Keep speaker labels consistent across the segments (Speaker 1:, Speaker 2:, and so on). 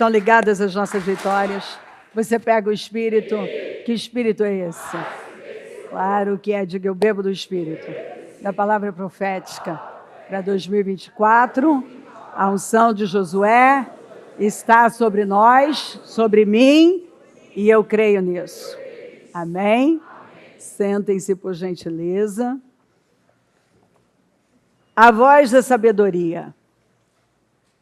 Speaker 1: Estão ligadas as nossas vitórias? Você pega o Espírito. Que Espírito é esse? Claro que é, diga, eu bebo do Espírito. Da palavra profética para 2024, a unção de Josué está sobre nós, sobre mim, e eu creio nisso. Amém? Sentem-se, por gentileza. A voz da sabedoria.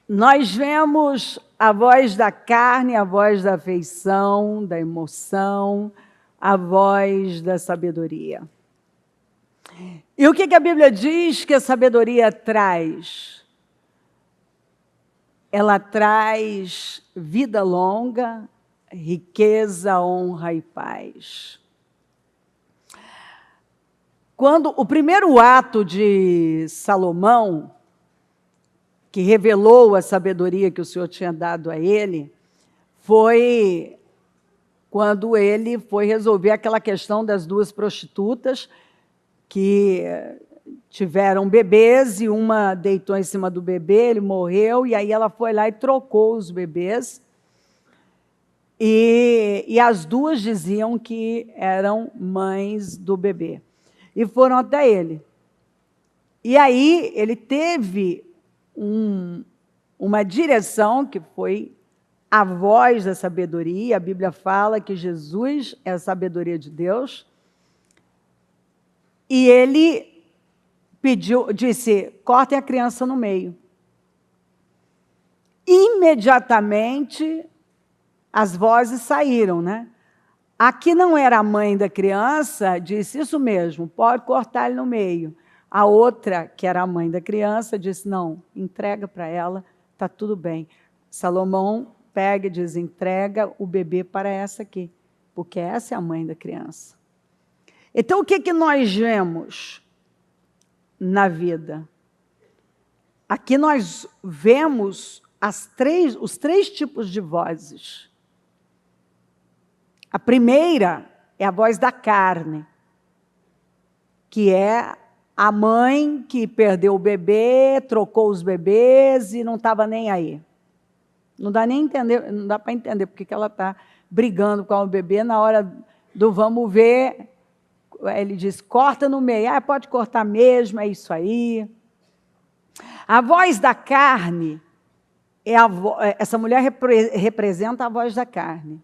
Speaker 1: Nós vemos a voz da carne, a voz da afeição, da emoção, a voz da sabedoria. E o que a Bíblia diz que a sabedoria traz? Ela traz vida longa, riqueza, honra e paz. Quando o primeiro ato de Salomão, que revelou a sabedoria que o Senhor tinha dado a ele, foi quando ele foi resolver aquela questão das duas prostitutas que tiveram bebês e uma deitou em cima do bebê, ele morreu, e aí ela foi lá e trocou os bebês. E as duas diziam que eram mães do bebê. E foram até ele. E aí ele teve uma direção que foi a voz da sabedoria. A Bíblia fala que Jesus é a sabedoria de Deus. E ele disse, cortem a criança no meio. Imediatamente, as vozes saíram, né? A que não era a mãe da criança, disse, isso mesmo, pode cortar ele no meio. A outra, que era a mãe da criança, disse, não, entrega para ela, está tudo bem. Salomão pega e diz, entrega o bebê para essa aqui, porque essa é a mãe da criança. Então, o que nós vemos na vida? Aqui nós vemos os três tipos de vozes. A primeira é a voz da carne, que é a mãe que perdeu o bebê, trocou os bebês e não estava nem aí. Não dá nem entender, não dá para entender porque que ela está brigando com o bebê na hora do vamos ver. Ele diz, corta no meio. Ah, pode cortar mesmo, é isso aí. A voz da carne, essa mulher representa a voz da carne.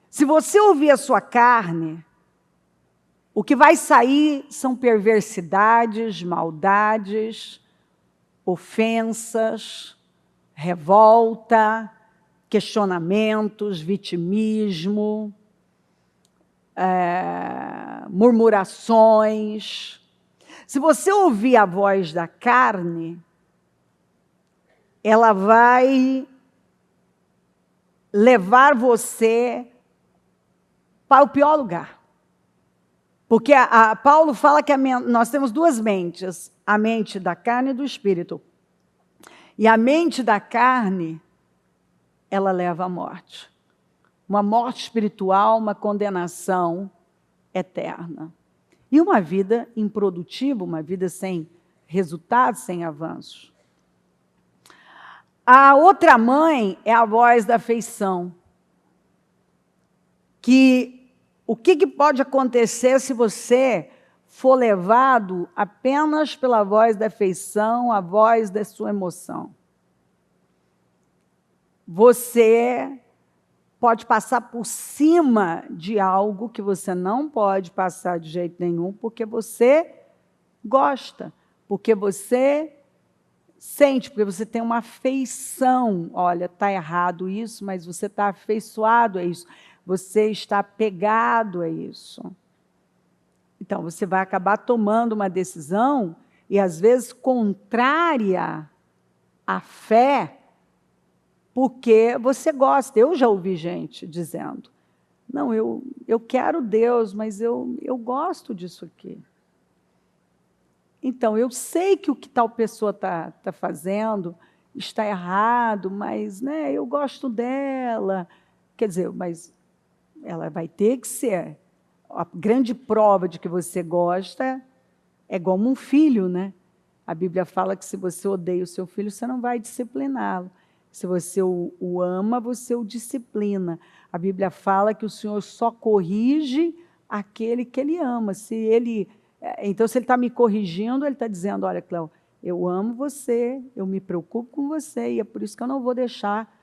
Speaker 1: Se você ouvir a sua carne, o que vai sair são perversidades, maldades, ofensas, revolta, questionamentos, vitimismo, murmurações. Se você ouvir a voz da carne, ela vai levar você para o pior lugar. Porque Paulo fala que nós temos duas mentes, a mente da carne e do espírito. E a mente da carne, ela leva à morte. Uma morte espiritual, uma condenação eterna. E uma vida improdutiva, uma vida sem resultados, sem avanços. A outra mãe é a voz da afeição. O que pode acontecer se você for levado apenas pela voz da afeição, a voz da sua emoção? Você pode passar por cima de algo que você não pode passar de jeito nenhum, porque você gosta, porque você sente, porque você tem uma afeição. Olha, está errado isso, mas você está afeiçoado a isso. Você está apegado a isso. Então, você vai acabar tomando uma decisão e, às vezes, contrária à fé, porque você gosta. Eu já ouvi gente dizendo, não, eu quero Deus, mas eu gosto disso aqui. Então, eu sei que o que tal pessoa está fazendo está errado, mas né, eu gosto dela. Quer dizer, mas ela vai ter que ser. A grande prova de que você gosta é como um filho, né? A Bíblia fala que se você odeia o seu filho, você não vai discipliná-lo. Se você o ama, você o disciplina. A Bíblia fala que o Senhor só corrige aquele que Ele ama. Então, se Ele está me corrigindo, Ele está dizendo, olha, Cléo, eu amo você, eu me preocupo com você, e é por isso que eu não vou deixar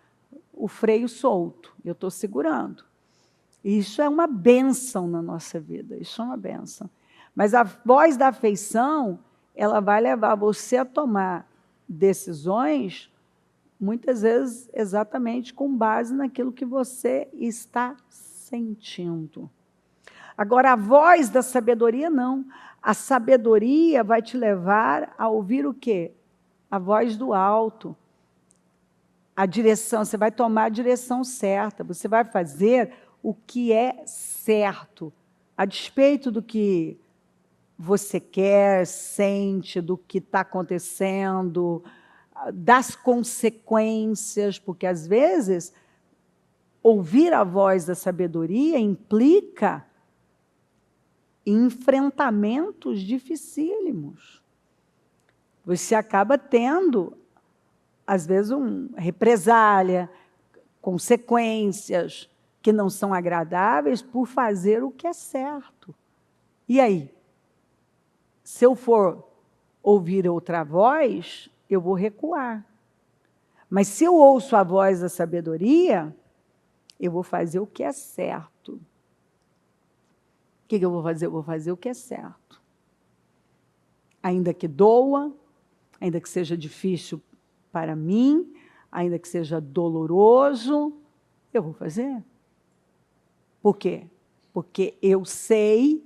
Speaker 1: o freio solto. Eu estou segurando. E isso é uma bênção na nossa vida, isso é uma bênção. Mas a voz da afeição, ela vai levar você a tomar decisões, muitas vezes exatamente com base naquilo que você está sentindo. Agora, a voz da sabedoria, não. A sabedoria vai te levar a ouvir o quê? A voz do alto. A direção, você vai tomar a direção certa, você vai fazer o que é certo, a despeito do que você quer, sente, do que está acontecendo, das consequências, porque às vezes ouvir a voz da sabedoria implica enfrentamentos dificílimos. Você acaba tendo, às vezes, represália, consequências que não são agradáveis por fazer o que é certo. E aí? Se eu for ouvir outra voz, eu vou recuar. Mas se eu ouço a voz da sabedoria, eu vou fazer o que é certo. O que eu vou fazer? Eu vou fazer o que é certo. Ainda que doa, ainda que seja difícil para mim, ainda que seja doloroso, eu vou fazer. Por quê? Porque eu sei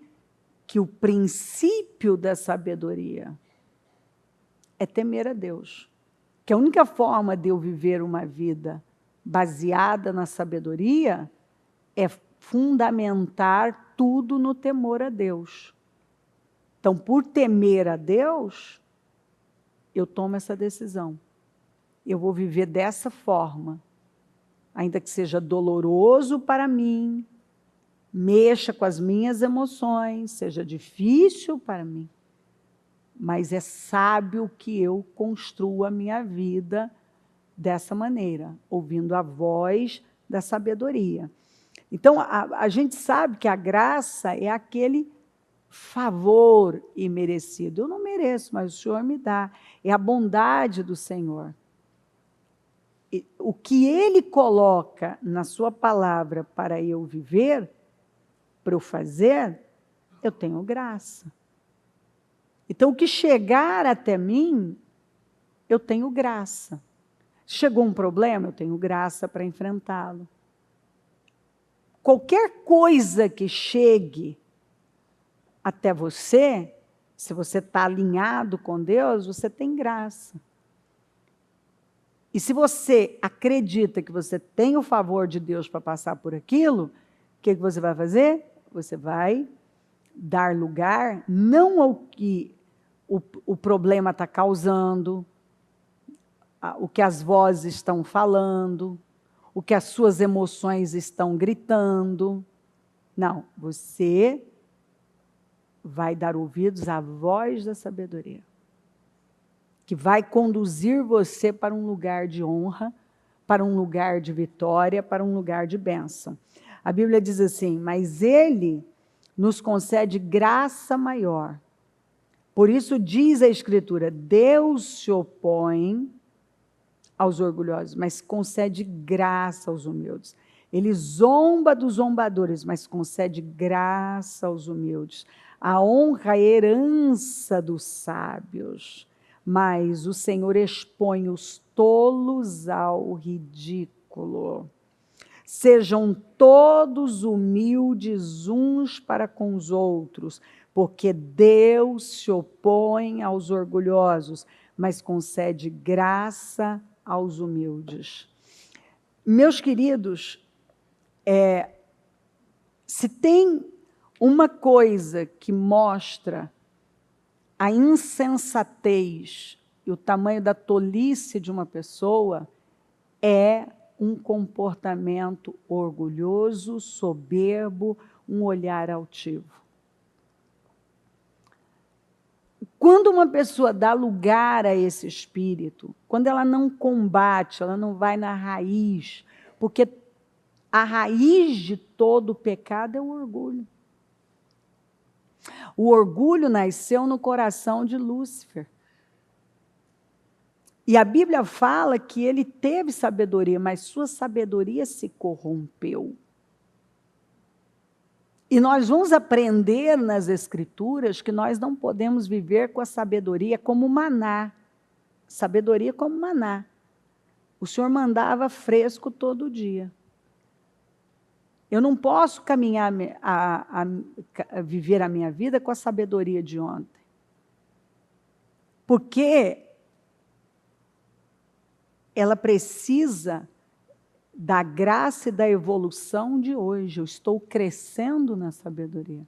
Speaker 1: que o princípio da sabedoria é temer a Deus. Que a única forma de eu viver uma vida baseada na sabedoria é fundamentar tudo no temor a Deus. Então, por temer a Deus, eu tomo essa decisão. Eu vou viver dessa forma, ainda que seja doloroso para mim, mexa com as minhas emoções, seja difícil para mim, mas é sábio que eu construa a minha vida dessa maneira, ouvindo a voz da sabedoria. Então, a gente sabe que a graça é aquele favor imerecido. Eu não mereço, mas o Senhor me dá. É a bondade do Senhor. O que Ele coloca na sua palavra para eu viver, para eu fazer, eu tenho graça. Então, o que chegar até mim, eu tenho graça. Chegou um problema, eu tenho graça para enfrentá-lo. Qualquer coisa que chegue até você, se você está alinhado com Deus, você tem graça. E se você acredita que você tem o favor de Deus para passar por aquilo, o que você vai fazer? Você vai dar lugar não ao que o problema está causando, o que as vozes estão falando, o que as suas emoções estão gritando. Não, você vai dar ouvidos à voz da sabedoria, que vai conduzir você para um lugar de honra, para um lugar de vitória, para um lugar de bênção. A Bíblia diz assim, mas Ele nos concede graça maior. Por isso diz a Escritura, Deus se opõe aos orgulhosos, mas concede graça aos humildes. Ele zomba dos zombadores, mas concede graça aos humildes. A honra é a herança dos sábios, mas o Senhor expõe os tolos ao ridículo. Sejam todos humildes uns para com os outros, porque Deus se opõe aos orgulhosos, mas concede graça aos humildes. Meus queridos, se tem uma coisa que mostra a insensatez e o tamanho da tolice de uma pessoa, é um comportamento orgulhoso, soberbo, um olhar altivo. quando uma pessoa dá lugar a esse espírito, quando ela não combate, ela não vai na raiz, porque a raiz de todo o pecado é o orgulho. O orgulho nasceu no coração de Lúcifer. E a Bíblia fala que ele teve sabedoria, mas sua sabedoria se corrompeu. E nós vamos aprender nas Escrituras que nós não podemos viver com a sabedoria como maná. Sabedoria como maná. O Senhor mandava fresco todo dia. Eu não posso caminhar, viver a minha vida com a sabedoria de ontem. Porque ela precisa da graça e da evolução de hoje. Eu estou crescendo na sabedoria.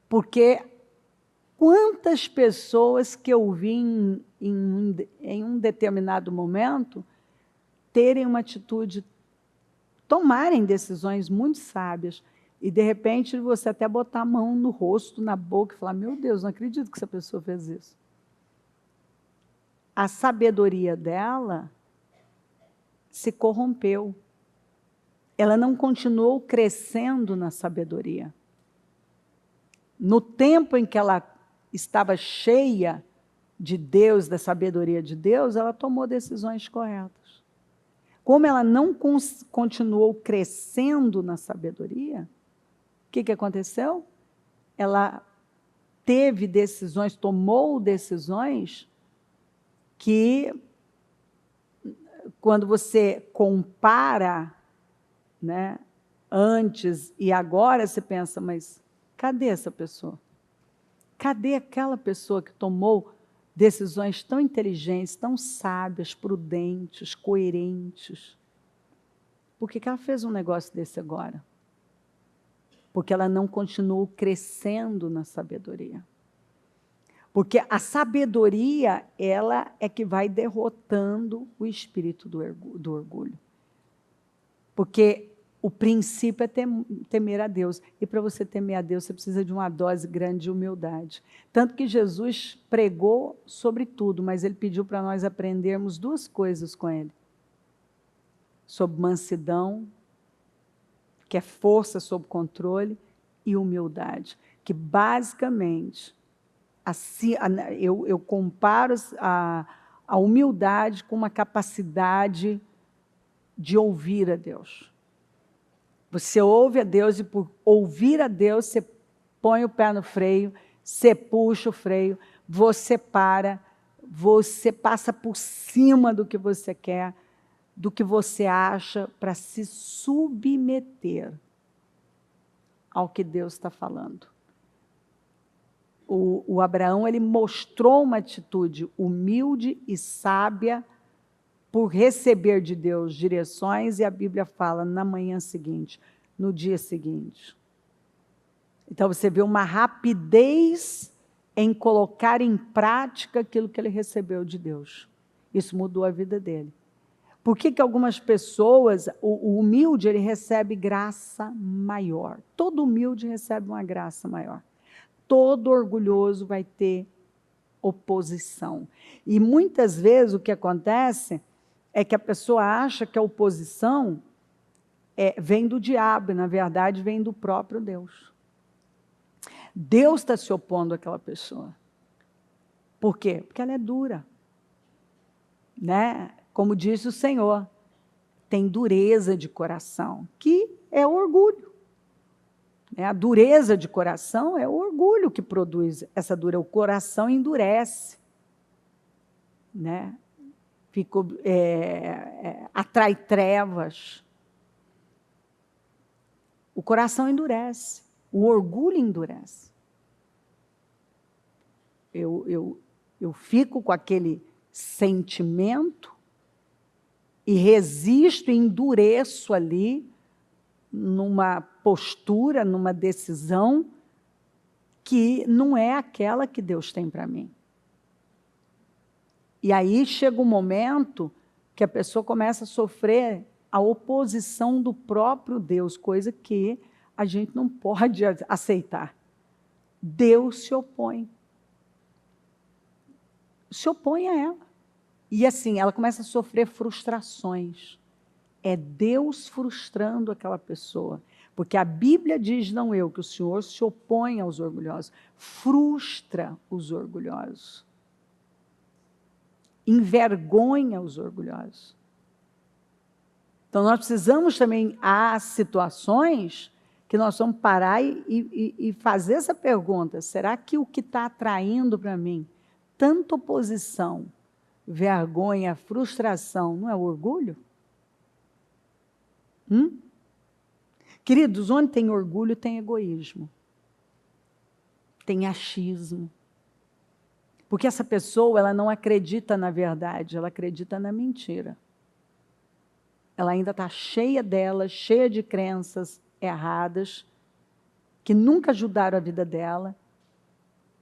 Speaker 1: Porque quantas pessoas que eu vi em um determinado momento terem uma atitude, tomarem decisões muito sábias, e de repente você até botar a mão no rosto, na boca, e falar, meu Deus, não acredito que essa pessoa fez isso. A sabedoria dela se corrompeu. Ela não continuou crescendo na sabedoria. No tempo em que ela estava cheia de Deus, da sabedoria de Deus, ela tomou decisões corretas. Como ela não continuou crescendo na sabedoria, o que aconteceu? Ela teve decisões, tomou decisões que, quando você compara, né, antes e agora, você pensa, mas cadê essa pessoa? Cadê aquela pessoa que tomou decisões tão inteligentes, tão sábias, prudentes, coerentes? Por que ela fez um negócio desse agora? Porque ela não continuou crescendo na sabedoria. Porque a sabedoria, ela é que vai derrotando o espírito do orgulho. Porque o princípio é temer a Deus. E para você temer a Deus, você precisa de uma dose grande de humildade. Tanto que Jesus pregou sobre tudo, mas ele pediu para nós aprendermos duas coisas com ele. Sobre mansidão, que é força sob controle, e humildade. Que basicamente, assim, eu comparo a humildade com uma capacidade de ouvir a Deus. Você ouve a Deus e por ouvir a Deus, você põe o pé no freio, você puxa o freio, você para, você passa por cima do que você quer, do que você acha, para se submeter ao que Deus está falando. O Abraão, ele mostrou uma atitude humilde e sábia por receber de Deus direções, e a Bíblia fala na manhã seguinte, no dia seguinte. Então você vê uma rapidez em colocar em prática aquilo que ele recebeu de Deus. Isso mudou a vida dele. Por que algumas pessoas, o humilde, ele recebe graça maior? Todo humilde recebe uma graça maior. Todo orgulhoso vai ter oposição. E muitas vezes o que acontece é que a pessoa acha que a oposição vem do diabo, e na verdade vem do próprio Deus. Deus está se opondo àquela pessoa. Por quê? Porque ela é dura. Né? Como disse o Senhor, tem dureza de coração, que é orgulho. A dureza de coração é o orgulho que produz essa dureza. O coração endurece. Né? Atrai trevas. O coração endurece, o orgulho endurece. Eu fico com aquele sentimento e resisto e endureço ali numa postura, numa decisão que não é aquela que Deus tem para mim. E aí chega um momento que a pessoa começa a sofrer a oposição do próprio Deus, coisa que a gente não pode aceitar. Deus se opõe. se opõe a ela. E assim, ela começa a sofrer frustrações. É Deus frustrando aquela pessoa. Porque a Bíblia diz, não eu, que o Senhor se opõe aos orgulhosos, frustra os orgulhosos, envergonha os orgulhosos. Então, nós precisamos também, há situações que nós vamos parar e fazer essa pergunta, será que o que está atraindo para mim tanta oposição, vergonha, frustração, não é o orgulho? Queridos, onde tem orgulho, tem egoísmo. Tem achismo. Porque essa pessoa, ela não acredita na verdade, ela acredita na mentira. Ela ainda está cheia delas, cheia de crenças erradas, que nunca ajudaram a vida dela.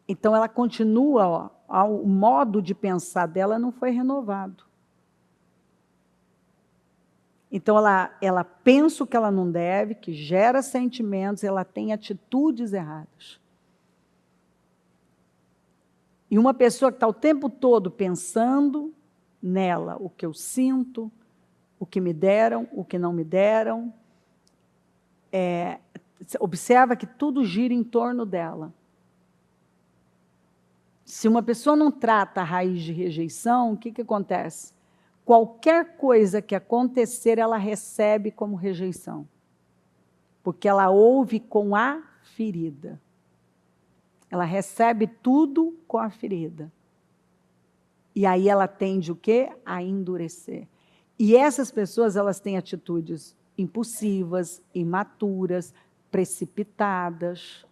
Speaker 1: Então, ela continua, o modo de pensar dela não foi renovado. Então, ela pensa o que ela não deve, que gera sentimentos, ela tem atitudes erradas. E uma pessoa que está o tempo todo pensando nela, o que eu sinto, o que me deram, o que não me deram, observa que tudo gira em torno dela. Se uma pessoa não trata a raiz de rejeição, o que acontece? Qualquer coisa que acontecer, ela recebe como rejeição. Porque ela ouve com a ferida. Ela recebe tudo com a ferida. E aí ela tende o quê? A endurecer. E essas pessoas, elas têm atitudes impulsivas, imaturas, precipitadas.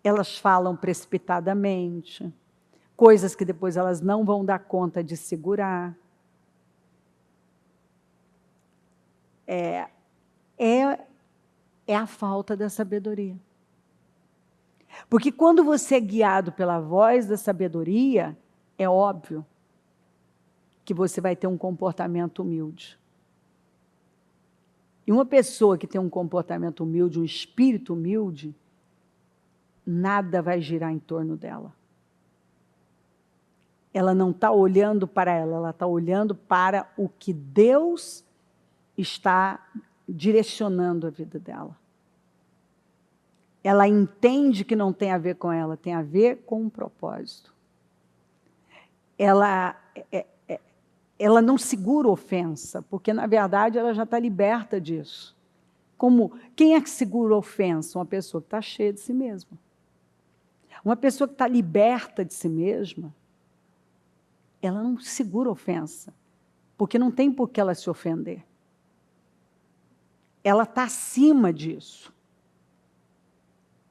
Speaker 1: Elas falam precipitadamente. Coisas que depois elas não vão dar conta de segurar. É a falta da sabedoria. Porque quando você é guiado pela voz da sabedoria, é óbvio que você vai ter um comportamento humilde. E uma pessoa que tem um comportamento humilde, um espírito humilde, nada vai girar em torno dela. Ela não está olhando para ela está olhando para o que Deus está direcionando a vida dela. Ela entende que não tem a ver com ela, tem a ver com um propósito. Ela não segura ofensa, porque, na verdade, ela já está liberta disso. Quem é que segura ofensa? Uma pessoa que está cheia de si mesma. Uma pessoa que está liberta de si mesma, ela não segura ofensa, porque não tem por que ela se ofender. Ela está acima disso.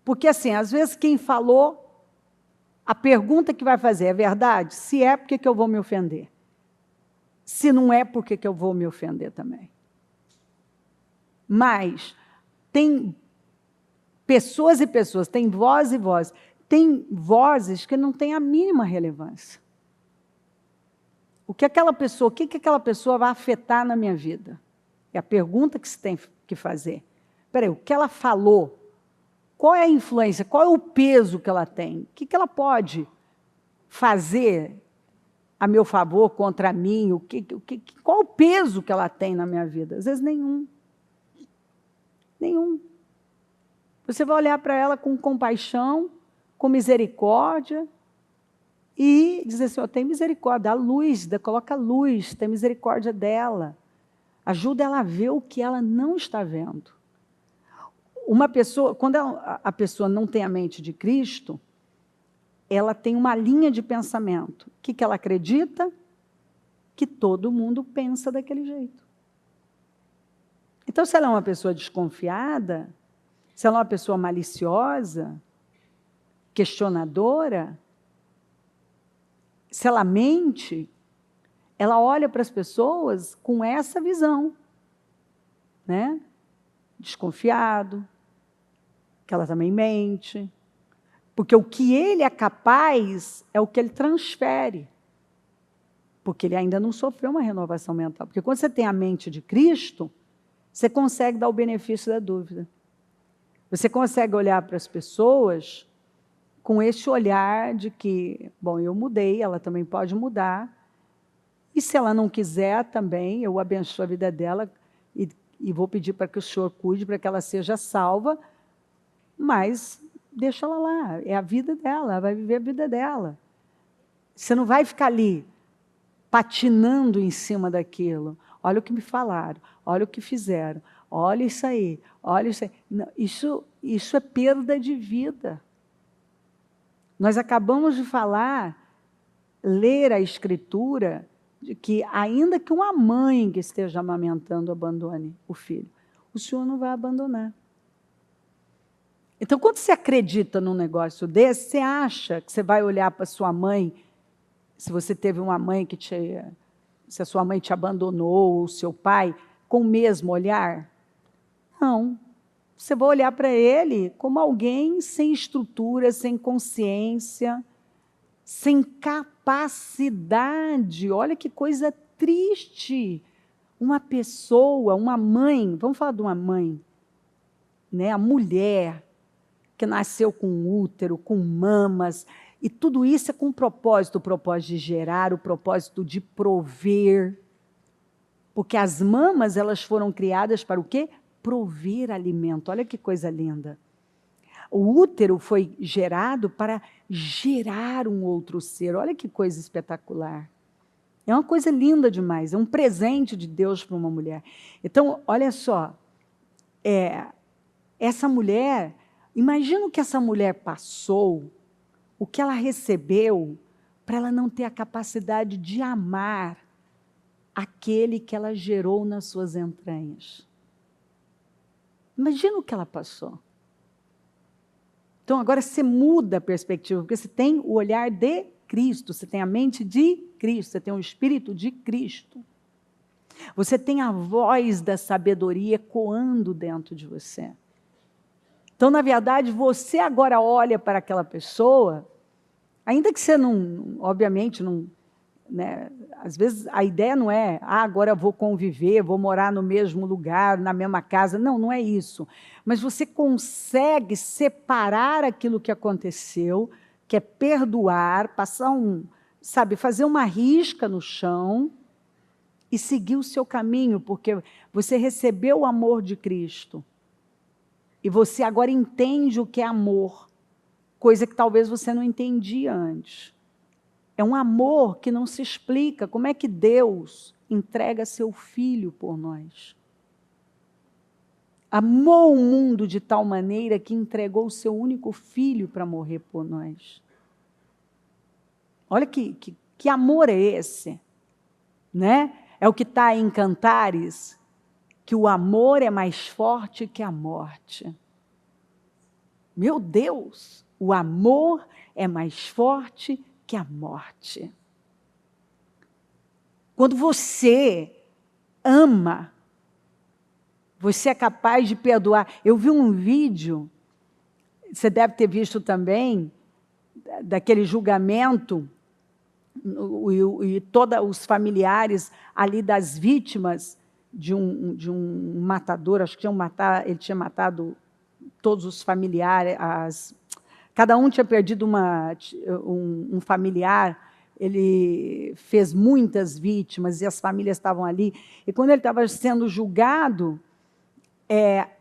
Speaker 1: Porque, assim, às vezes quem falou, a pergunta que vai fazer é verdade? Se é, por que eu vou me ofender? Se não é, por que eu vou me ofender também? Mas tem pessoas e pessoas, tem voz e voz. Tem vozes que não têm a mínima relevância. O que aquela pessoa vai afetar na minha vida? É a pergunta que se tem que fazer. Espera aí, o que ela falou? Qual é a influência? Qual é o peso que ela tem? O que ela pode fazer a meu favor, contra mim? Qual o peso que ela tem na minha vida? Às vezes nenhum. Nenhum. Você vai olhar para ela com compaixão, com misericórdia, e dizer assim, tem misericórdia, dá luz, coloca luz, tem misericórdia dela. Ajuda ela a ver o que ela não está vendo. Uma pessoa, quando a pessoa não tem a mente de Cristo, ela tem uma linha de pensamento. O que ela acredita? Que todo mundo pensa daquele jeito. Então, se ela é uma pessoa desconfiada, se ela é uma pessoa maliciosa, questionadora, se ela mente, ela olha para as pessoas com essa visão, né? Desconfiado, que ela também mente, porque o que ele é capaz é o que ele transfere, porque ele ainda não sofreu uma renovação mental. Porque quando você tem a mente de Cristo, você consegue dar o benefício da dúvida. Você consegue olhar para as pessoas com esse olhar de que, bom, eu mudei, ela também pode mudar, e se ela não quiser também, eu abençoo a vida dela e vou pedir para que o Senhor cuide, para que ela seja salva, mas deixa ela lá, é a vida dela, ela vai viver a vida dela. Você não vai ficar ali patinando em cima daquilo. Olha o que me falaram, olha o que fizeram, olha isso aí, olha isso aí. Não, isso é perda de vida. Nós acabamos de falar, ler a Escritura, de que ainda que uma mãe que esteja amamentando abandone o filho, o Senhor não vai abandonar. Então, quando você acredita num negócio desse, você acha que você vai olhar para sua mãe, se você teve uma mãe se a sua mãe te abandonou, ou o seu pai, com o mesmo olhar? Não. Você vai olhar para ele como alguém sem estrutura, sem consciência, sem capacidade. Olha que coisa triste. Uma pessoa, uma mãe, vamos falar de uma mãe, né? A mulher que nasceu com útero, com mamas, e tudo isso é com o propósito de gerar, o propósito de prover. Porque as mamas, elas foram criadas para o quê? Prover alimento. Olha que coisa linda. O útero foi gerado para gerar um outro ser. Olha que coisa espetacular. É uma coisa linda demais. É um presente de Deus para uma mulher. Então, olha só. Essa mulher, imagina o que essa mulher passou, o que ela recebeu, para ela não ter a capacidade de amar aquele que ela gerou nas suas entranhas. Imagina o que ela passou. Então, agora você muda a perspectiva, porque você tem o olhar de Cristo, você tem a mente de Cristo, você tem o Espírito de Cristo. Você tem a voz da sabedoria ecoando dentro de você. Então, na verdade, você agora olha para aquela pessoa, ainda que você não, obviamente, não... Né? Às vezes a ideia não é, agora eu vou conviver, vou morar no mesmo lugar, na mesma casa. Não, não é isso. Mas você consegue separar aquilo que aconteceu, que é perdoar, passar fazer uma risca no chão e seguir o seu caminho, porque você recebeu o amor de Cristo. E você agora entende o que é amor, coisa que talvez você não entendia antes. É um amor que não se explica. Como é que Deus entrega seu Filho por nós? Amou o mundo de tal maneira que entregou o seu único Filho para morrer por nós. Olha que amor é esse, né? É o que está em Cantares, que o amor é mais forte que a morte. Meu Deus, o amor é mais forte que a morte. Quando você ama, você é capaz de perdoar. Eu vi um vídeo, você deve ter visto também, daquele julgamento, e todos os familiares ali das vítimas de um matador, acho que ele tinha matado todos os familiares, cada um tinha perdido um familiar, ele fez muitas vítimas e as famílias estavam ali. E quando ele estava sendo julgado,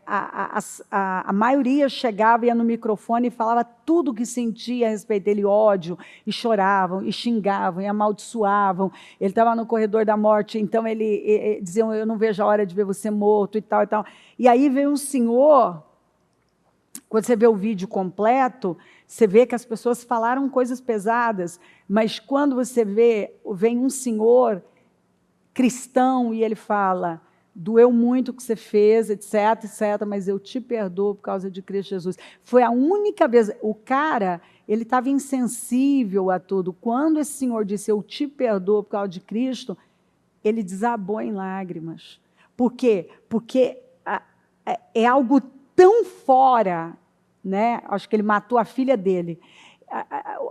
Speaker 1: a maioria chegava, ia no microfone e falava tudo o que sentia a respeito dele, ódio, e choravam, e xingavam, e amaldiçoavam. Ele estava no corredor da morte, então ele dizia, eu não vejo a hora de ver você morto, e tal, e tal. E aí veio um senhor... Quando você vê o vídeo completo, você vê que as pessoas falaram coisas pesadas, mas quando você vem um senhor cristão e ele fala, doeu muito o que você fez, etc, etc, mas eu te perdoo por causa de Cristo Jesus. Foi a única vez, o cara, ele estava insensível a tudo. Quando esse senhor disse, eu te perdoo por causa de Cristo, ele desabou em lágrimas. Por quê? Porque é algo tão fora, né? Acho que ele matou a filha dele.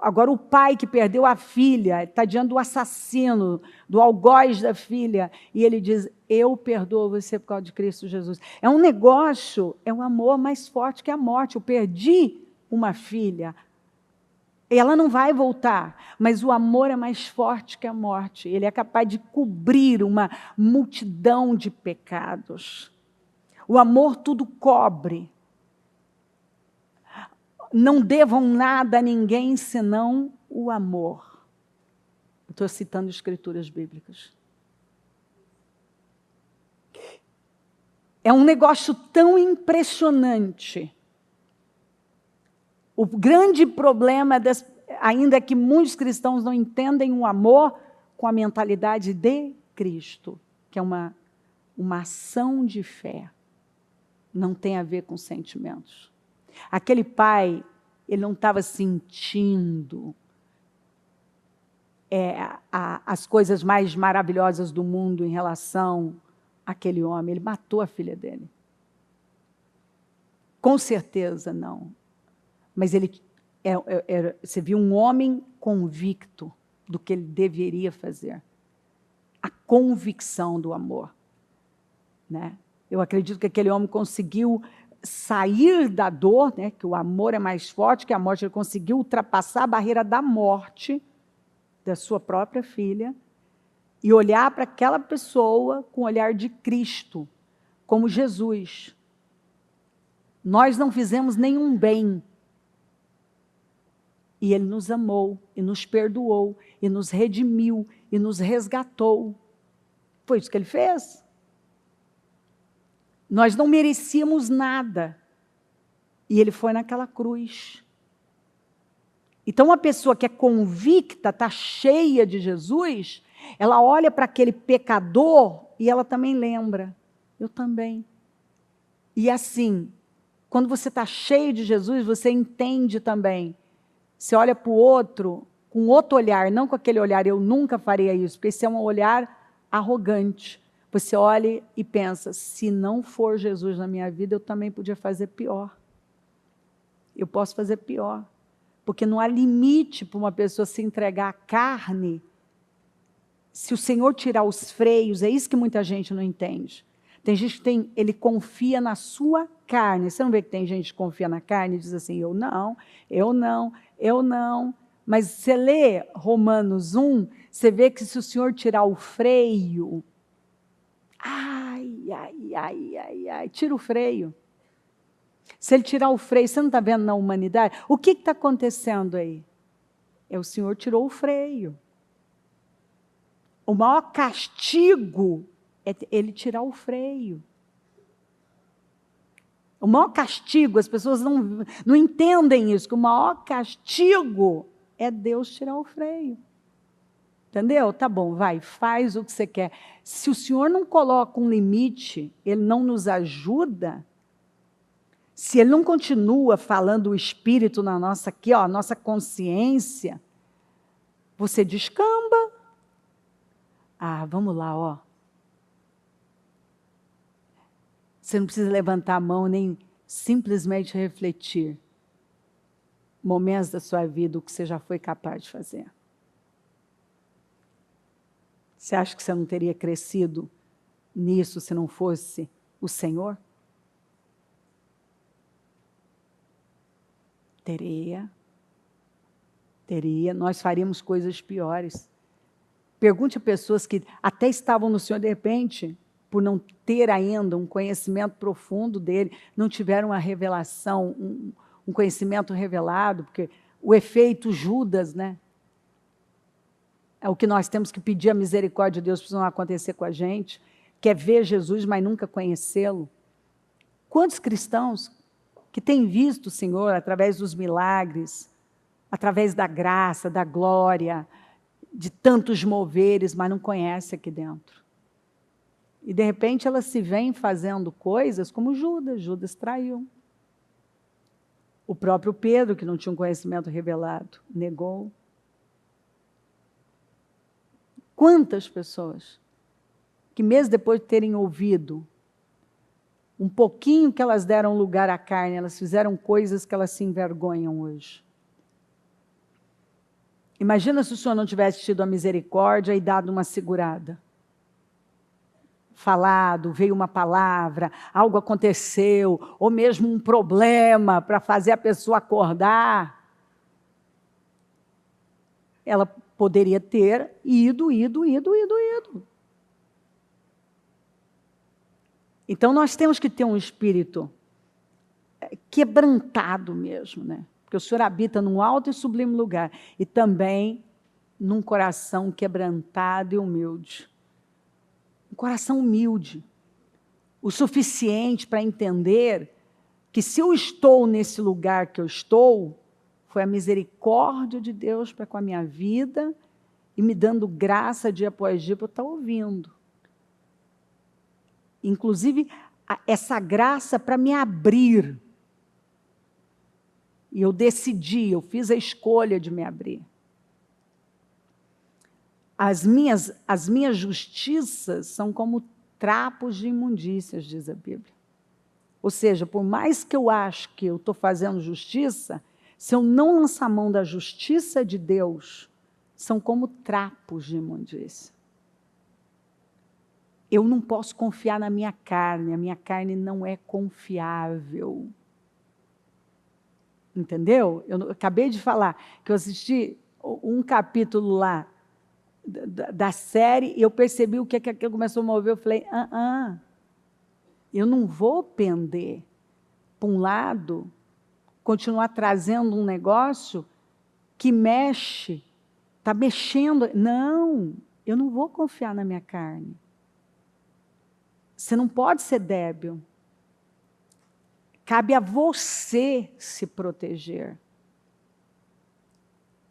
Speaker 1: Agora o pai que perdeu a filha, está diante do assassino, do algoz da filha, e ele diz, eu perdoo você por causa de Cristo Jesus. É um negócio, é um amor mais forte que a morte. Eu perdi uma filha, Ela não vai voltar, mas o amor é mais forte que a morte. Ele é capaz de cobrir uma multidão de pecados. O amor tudo cobre. Não devam nada a ninguém senão o amor. Estou citando escrituras bíblicas. É um negócio tão impressionante. O grande problema, ainda é que muitos cristãos não entendem o amor com a mentalidade de Cristo, que é uma ação de fé. Não tem a ver com sentimentos. Aquele pai, ele não estava sentindo as coisas mais maravilhosas do mundo em relação àquele homem. Ele matou a filha dele. Com certeza não. Mas você viu um homem convicto do que ele deveria fazer. A convicção do amor. Né? Eu acredito que aquele homem conseguiu sair da dor, né? Que o amor é mais forte que a morte. Ele conseguiu ultrapassar a barreira da morte da sua própria filha e olhar para aquela pessoa com o olhar de Cristo, como Jesus. Nós não fizemos nenhum bem. E Ele nos amou, e nos perdoou, e nos redimiu, e nos resgatou. Foi isso que Ele fez. Nós não merecíamos nada. E Ele foi naquela cruz. Então, uma pessoa que é convicta, está cheia de Jesus, ela olha para aquele pecador e ela também lembra. Eu também. E assim, quando você está cheio de Jesus, você entende também. Você olha para o outro com outro olhar, não com aquele olhar, eu nunca faria isso, porque esse é um olhar arrogante. Você olha e pensa, se não for Jesus na minha vida, eu também podia fazer pior. Eu posso fazer pior. Porque não há limite para uma pessoa se entregar à carne. Se o Senhor tirar os freios, é isso que muita gente não entende. Tem gente que ele confia na sua carne. Você não vê que tem gente que confia na carne e diz assim, eu não, eu não, eu não. Mas você lê Romanos 1, você vê que se o Senhor tirar o freio, tira o freio. Se Ele tirar o freio, você não está vendo na humanidade? O que está acontecendo aí? O Senhor tirou o freio. O maior castigo é Ele tirar o freio. O maior castigo, as pessoas não entendem isso, que o maior castigo é Deus tirar o freio. Entendeu? Tá bom, vai, faz o que você quer. Se o Senhor não coloca um limite, Ele não nos ajuda, se Ele não continua falando o Espírito na nossa consciência, você descamba. Vamos lá, Você não precisa levantar a mão, nem simplesmente refletir. Momentos da sua vida, o que você já foi capaz de fazer. Você acha que você não teria crescido nisso se não fosse o Senhor? Teria. Nós faríamos coisas piores. Pergunte a pessoas que até estavam no Senhor, de repente, por não ter ainda um conhecimento profundo dele, não tiveram uma revelação, um conhecimento revelado, porque o efeito Judas, né? É o que nós temos que pedir a misericórdia de Deus para não acontecer com a gente, quer ver Jesus, mas nunca conhecê-lo. Quantos cristãos que têm visto o Senhor através dos milagres, através da graça, da glória, de tantos moveres, mas não conhece aqui dentro. E de repente elas se veem fazendo coisas como Judas traiu. O próprio Pedro, que não tinha um conhecimento revelado, negou. Quantas pessoas que mesmo depois de terem ouvido um pouquinho que elas deram lugar à carne, elas fizeram coisas que elas se envergonham hoje. Imagina se o Senhor não tivesse tido a misericórdia e dado uma segurada. Falado, veio uma palavra, algo aconteceu, ou mesmo um problema para fazer a pessoa acordar. ela poderia ter ido. Então, nós temos que ter um espírito quebrantado mesmo, né? Porque o Senhor habita num alto e sublime lugar, e também num coração quebrantado e humilde. Um coração humilde, o suficiente para entender que se eu estou nesse lugar que eu estou, foi a misericórdia de Deus para com a minha vida e me dando graça dia após dia para eu estar ouvindo. Inclusive, essa graça para me abrir. E eu decidi, eu fiz a escolha de me abrir. As minhas justiças são como trapos de imundícias, diz a Bíblia. Ou seja, por mais que eu ache que eu estou fazendo justiça, se eu não lançar mão da justiça de Deus, são como trapos de imundícia. Eu não posso confiar na minha carne, a minha carne não é confiável. Entendeu? Eu acabei de falar que eu assisti um capítulo lá da série e eu percebi o que aquilo começou a mover. Eu falei, eu não vou pender para um lado, continuar trazendo um negócio que mexe, está mexendo. Não, eu não vou confiar na minha carne. Você não pode ser débil. Cabe a você se proteger.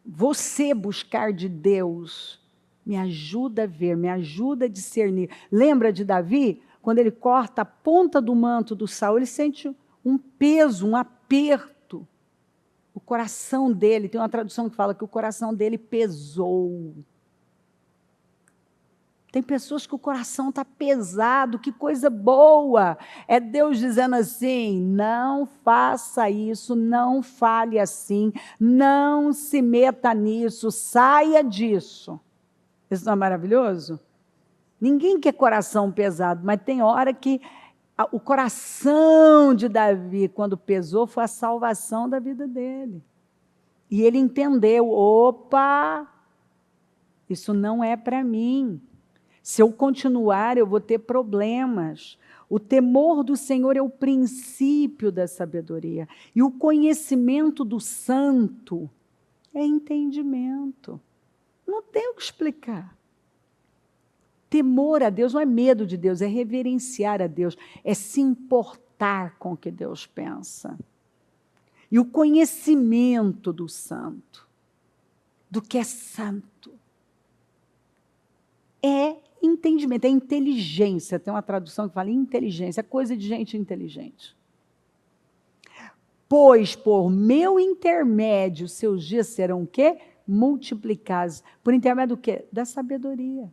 Speaker 1: Você buscar de Deus. Me ajuda a ver, me ajuda a discernir. Lembra de Davi? Quando ele corta a ponta do manto do Saul, ele sente um peso, um aperto. O coração dele, tem uma tradução que fala que o coração dele pesou. Tem pessoas que o coração está pesado, que coisa boa. É Deus dizendo assim, não faça isso, não fale assim, não se meta nisso, saia disso. Isso não é maravilhoso? Ninguém quer coração pesado, mas tem hora que o coração de Davi, quando pesou, foi a salvação da vida dele. E ele entendeu, opa, isso não é para mim. Se eu continuar, eu vou ter problemas. O temor do Senhor é o princípio da sabedoria. E o conhecimento do santo é entendimento. Não tem o que explicar. Temor a Deus não é medo de Deus, é reverenciar a Deus, é se importar com o que Deus pensa. E o conhecimento do santo, do que é santo, é entendimento, é inteligência. Tem uma tradução que fala inteligência, é coisa de gente inteligente. Pois por meu intermédio seus dias serão o quê? Multiplicados. Por intermédio do quê? Da sabedoria.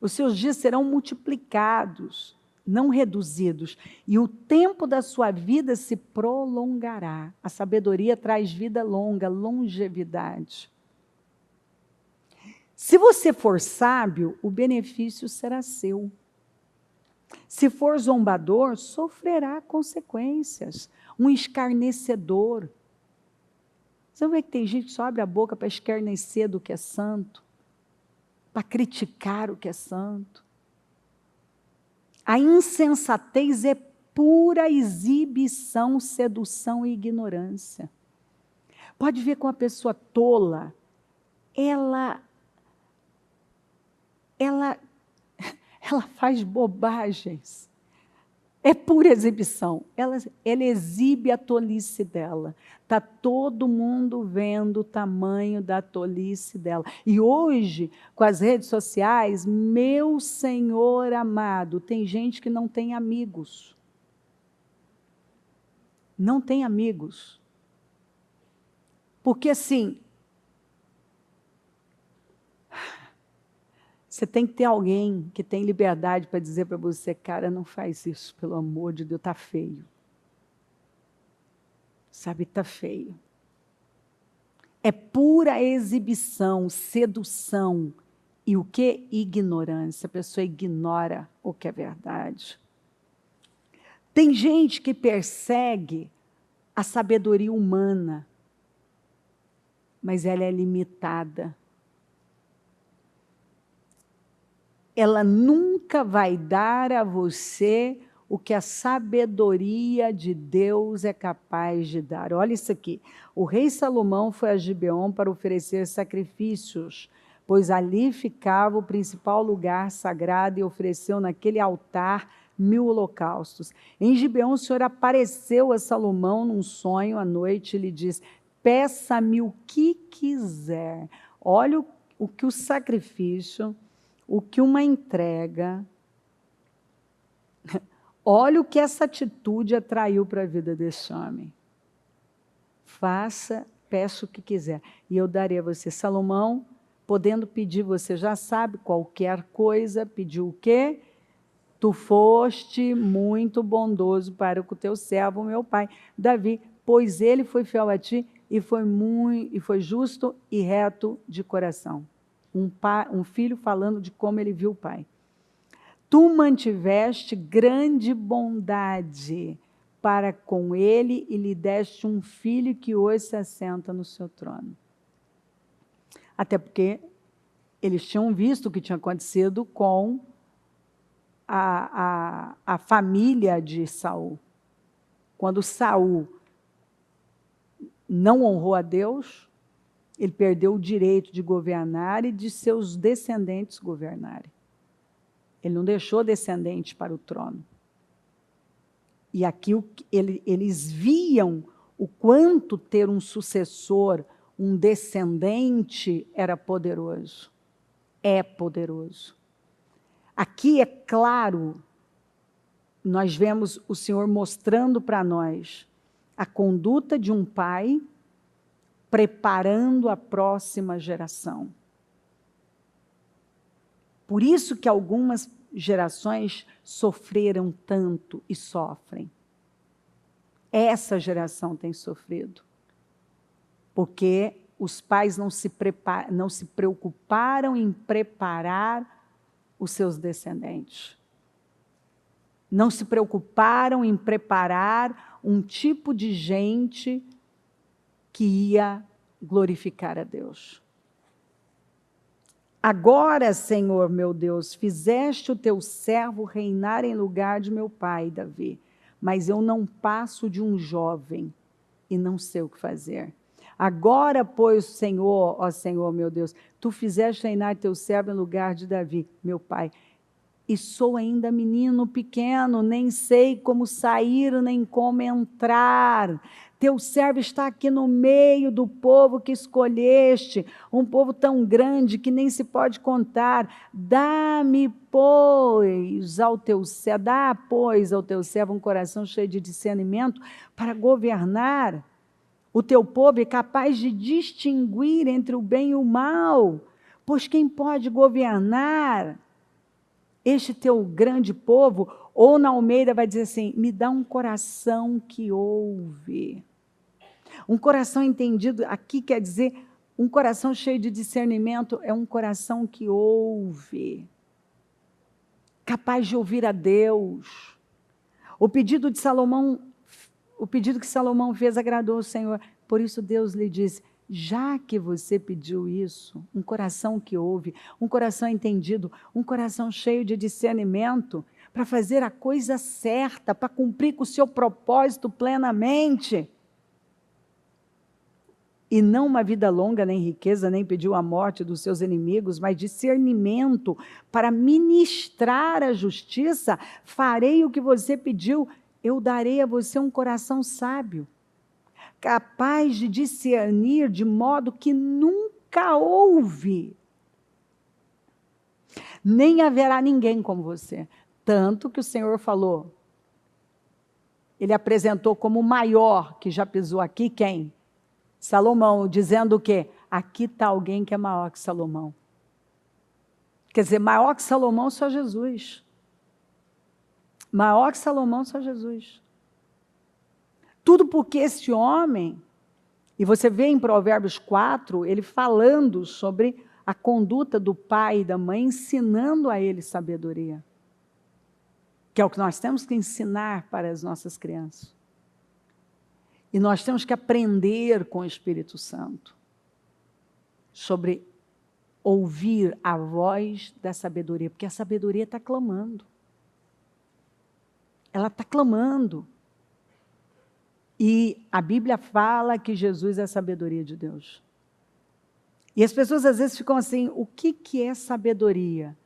Speaker 1: Os seus dias serão multiplicados, não reduzidos. E o tempo da sua vida se prolongará. A sabedoria traz vida longa, longevidade. Se você for sábio, o benefício será seu. Se for zombador, sofrerá consequências. Um escarnecedor. Você vê que tem gente que só abre a boca para escarnecer do que é santo, para criticar o que é santo. A insensatez é pura exibição, sedução e ignorância. Pode ver com uma pessoa tola, ela faz bobagens. É pura exibição. Ela exibe a tolice dela. Está todo mundo vendo o tamanho da tolice dela. E hoje, com as redes sociais, meu Senhor amado, tem gente que não tem amigos. Não tem amigos. Porque assim, você tem que ter alguém que tem liberdade para dizer para você, cara, não faz isso, pelo amor de Deus, está feio. Sabe, está feio. É pura exibição, sedução. E o que? Ignorância. A pessoa ignora o que é verdade. Tem gente que persegue a sabedoria humana. mas ela é limitada. Ela nunca vai dar a você o que a sabedoria de Deus é capaz de dar. Olha isso aqui. O rei Salomão foi a Gibeon para oferecer sacrifícios, pois ali ficava o principal lugar sagrado e ofereceu naquele altar 1000 holocaustos. Em Gibeon, o Senhor apareceu a Salomão num sonho à noite e lhe disse: peça-me o que quiser. Olha o que o sacrifício, o que uma entrega, olha o que essa atitude atraiu para a vida desse homem. Faça, peça o que quiser, e eu darei a você. Salomão, podendo pedir, você já sabe, qualquer coisa, pediu o quê? Tu foste muito bondoso para com o teu servo, meu pai, Davi, pois ele foi fiel a ti e foi justo e reto de coração. Um filho falando de como ele viu o pai. Tu mantiveste grande bondade para com ele e lhe deste um filho que hoje se assenta no seu trono. Até porque eles tinham visto o que tinha acontecido com a família de Saul. Quando Saul não honrou a Deus, ele perdeu o direito de governar e de seus descendentes governarem. Ele não deixou descendente para o trono. E aqui eles viam o quanto ter um sucessor, um descendente, era poderoso. É poderoso. Aqui é claro, nós vemos o Senhor mostrando para nós a conduta de um pai preparando a próxima geração. Por isso que algumas gerações sofreram tanto e sofrem. Essa geração tem sofrido. Porque os pais não se preocuparam em preparar os seus descendentes. Não se preocuparam em preparar um tipo de gente que ia glorificar a Deus. Agora, Senhor, meu Deus, fizeste o teu servo reinar em lugar de meu pai, Davi, mas eu não passo de um jovem e não sei o que fazer. Agora, pois, Senhor, ó Senhor, meu Deus, tu fizeste reinar teu servo em lugar de Davi, meu pai, e sou ainda menino pequeno, nem sei como sair, nem como entrar. Teu servo está aqui no meio do povo que escolheste, um povo tão grande que nem se pode contar. Dá-me, pois, ao teu servo um coração cheio de discernimento para governar o teu povo, é capaz de distinguir entre o bem e o mal, pois quem pode governar este teu grande povo? Ou na Almeida vai dizer assim, me dá um coração que ouve. Um coração entendido, aqui quer dizer, um coração cheio de discernimento, é um coração que ouve. Capaz de ouvir a Deus. O pedido que Salomão fez agradou ao Senhor. Por isso Deus lhe disse, já que você pediu isso, um coração que ouve, um coração entendido, um coração cheio de discernimento, para fazer a coisa certa, para cumprir com o seu propósito plenamente. E não uma vida longa, nem riqueza, nem pediu a morte dos seus inimigos, mas discernimento para ministrar a justiça, farei o que você pediu, eu darei a você um coração sábio, capaz de discernir de modo que nunca houve, nem haverá ninguém como você. Tanto que o Senhor falou, ele apresentou como o maior que já pisou aqui, quem? Salomão, dizendo o quê? Aqui está alguém que é maior que Salomão. Quer dizer, maior que Salomão só Jesus. Maior que Salomão só Jesus. Tudo porque esse homem, e você vê em Provérbios 4, ele falando sobre a conduta do pai e da mãe, ensinando a ele sabedoria. Que é o que nós temos que ensinar para as nossas crianças. E nós temos que aprender com o Espírito Santo. sobre ouvir a voz da sabedoria, porque a sabedoria está clamando. Ela está clamando. E a Bíblia fala que Jesus é a sabedoria de Deus. E as pessoas às vezes ficam assim, o que é sabedoria?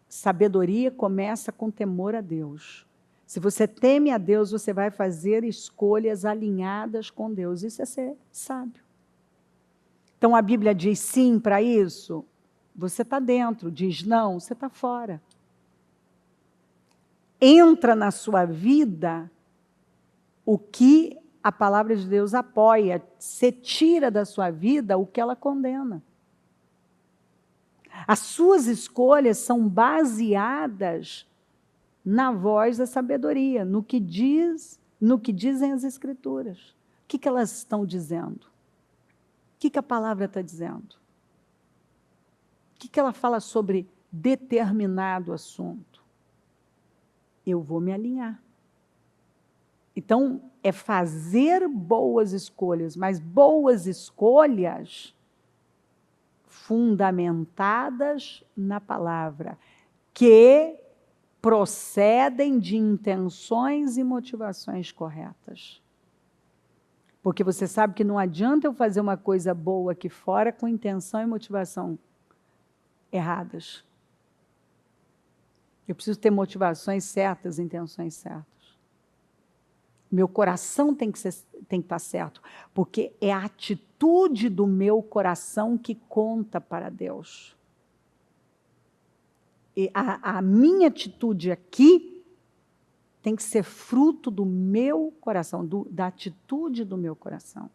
Speaker 1: Sabedoria começa com temor a Deus. Se você teme a Deus, você vai fazer escolhas alinhadas com Deus. Isso é ser sábio. Então a Bíblia diz sim para isso, você está dentro. Diz não, você está fora. Entra na sua vida o que a palavra de Deus apoia. Você tira da sua vida o que ela condena. As suas escolhas são baseadas na voz da sabedoria, no que dizem as Escrituras. O que elas estão dizendo? O que a palavra está dizendo? O que ela fala sobre determinado assunto? Eu vou me alinhar. Então, é fazer boas escolhas, mas boas escolhas fundamentadas na palavra, que procedem de intenções e motivações corretas. Porque você sabe que não adianta eu fazer uma coisa boa aqui fora com intenção e motivação erradas. Eu preciso ter motivações certas, intenções certas. Meu coração tem que estar certo, porque é a atitude do meu coração que conta para Deus. E a minha atitude aqui tem que ser fruto do meu coração, da atitude do meu coração.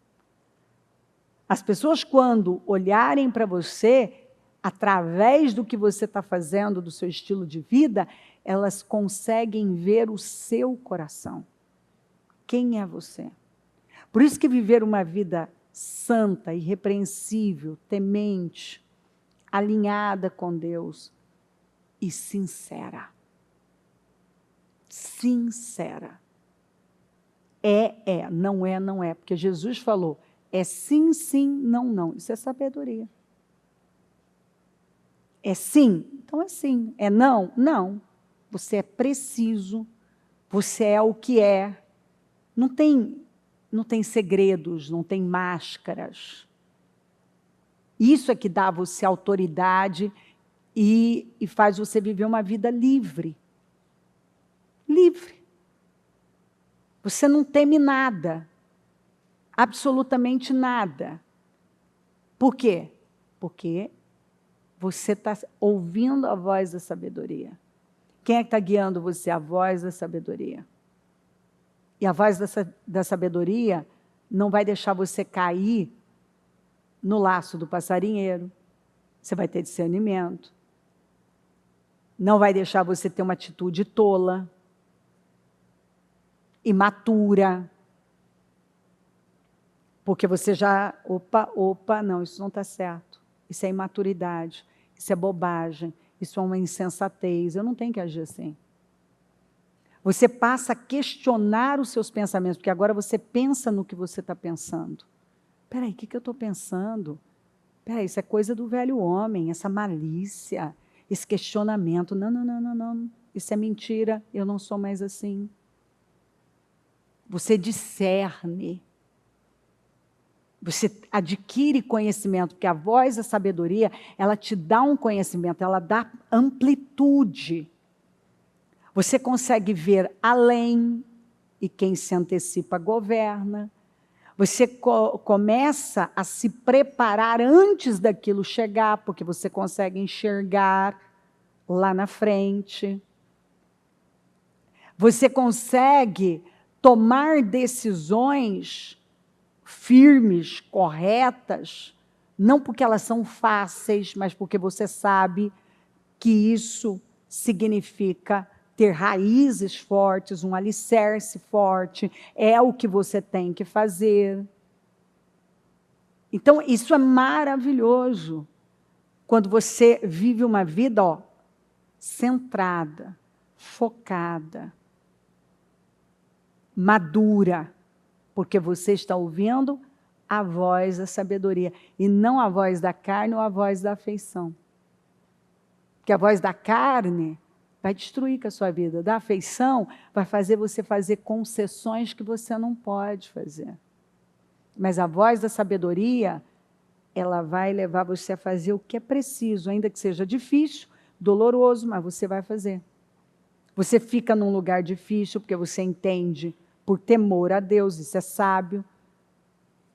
Speaker 1: As pessoas, quando olharem para você, através do que você está fazendo, do seu estilo de vida, elas conseguem ver o seu coração. Quem é você? Por isso que viver uma vida santa, irrepreensível, temente, alinhada com Deus e sincera. Sincera. Não é, não é. Porque Jesus falou, é sim, sim, não, não. Isso é sabedoria. É sim, então é sim. É não, não. Você é preciso, você é o que é. Não tem segredos, não tem máscaras. Isso é que dá a você autoridade e faz você viver uma vida livre. Livre. Você não teme nada. Absolutamente nada. Por quê? Porque você está ouvindo a voz da sabedoria. Quem é que está guiando você? A voz da sabedoria. E a voz da sabedoria não vai deixar você cair no laço do passarinheiro. Você vai ter discernimento. Não vai deixar você ter uma atitude tola, imatura. Porque você já, não, isso não está certo. Isso é imaturidade, isso é bobagem, isso é uma insensatez. Eu não tenho que agir assim. Você passa a questionar os seus pensamentos, porque agora você pensa no que você está pensando. Espera aí, o que eu estou pensando? Espera aí, isso é coisa do velho homem, essa malícia, esse questionamento. Não. Isso é mentira, eu não sou mais assim. Você discerne. Você adquire conhecimento, porque a voz da sabedoria, ela te dá um conhecimento, ela dá amplitude. Você consegue ver além, e quem se antecipa governa. Você começa a se preparar antes daquilo chegar, porque você consegue enxergar lá na frente. Você consegue tomar decisões firmes, corretas, não porque elas são fáceis, mas porque você sabe que isso significa ter raízes fortes, um alicerce forte, é o que você tem que fazer. Então, isso é maravilhoso, quando você vive uma vida centrada, focada, madura, porque você está ouvindo a voz da sabedoria, e não a voz da carne ou a voz da afeição. Porque a voz da carne vai destruir com a sua vida. Da afeição vai fazer você fazer concessões que você não pode fazer. Mas a voz da sabedoria, ela vai levar você a fazer o que é preciso, ainda que seja difícil, doloroso, mas você vai fazer. Você fica num lugar difícil porque você entende, por temor a Deus, isso é sábio,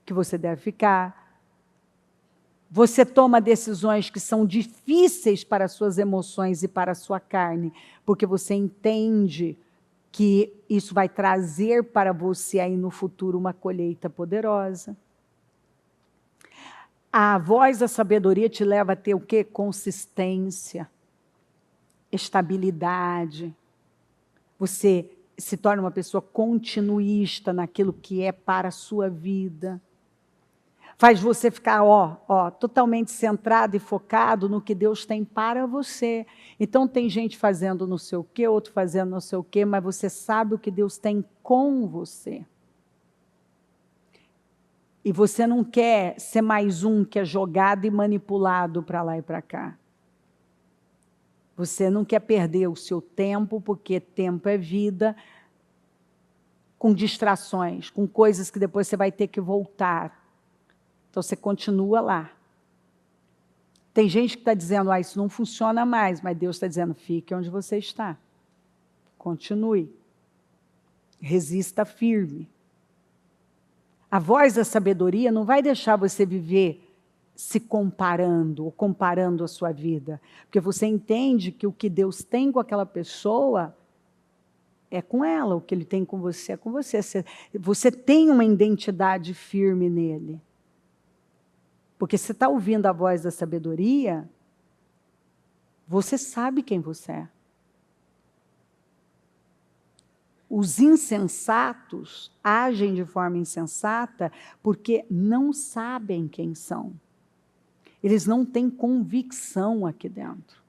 Speaker 1: que você deve ficar. Você toma decisões que são difíceis para as suas emoções e para a sua carne, porque você entende que isso vai trazer para você aí no futuro uma colheita poderosa. A voz da sabedoria te leva a ter o quê? Consistência, estabilidade. Você se torna uma pessoa continuista naquilo que é para a sua vida. Faz você ficar totalmente centrado e focado no que Deus tem para você. Então tem gente fazendo não sei o quê, outro fazendo não sei o quê, mas você sabe o que Deus tem com você. E você não quer ser mais um que é jogado e manipulado para lá e para cá. Você não quer perder o seu tempo, porque tempo é vida, com distrações, com coisas que depois você vai ter que voltar. Então, você continua lá. Tem gente que está dizendo, isso não funciona mais, mas Deus está dizendo, fique onde você está. Continue. Resista firme. A voz da sabedoria não vai deixar você viver se comparando, ou comparando a sua vida. Porque você entende que o que Deus tem com aquela pessoa é com ela, o que Ele tem com você é com você. Você tem uma identidade firme nele. Porque você está ouvindo a voz da sabedoria, você sabe quem você é. Os insensatos agem de forma insensata porque não sabem quem são. Eles não têm convicção aqui dentro.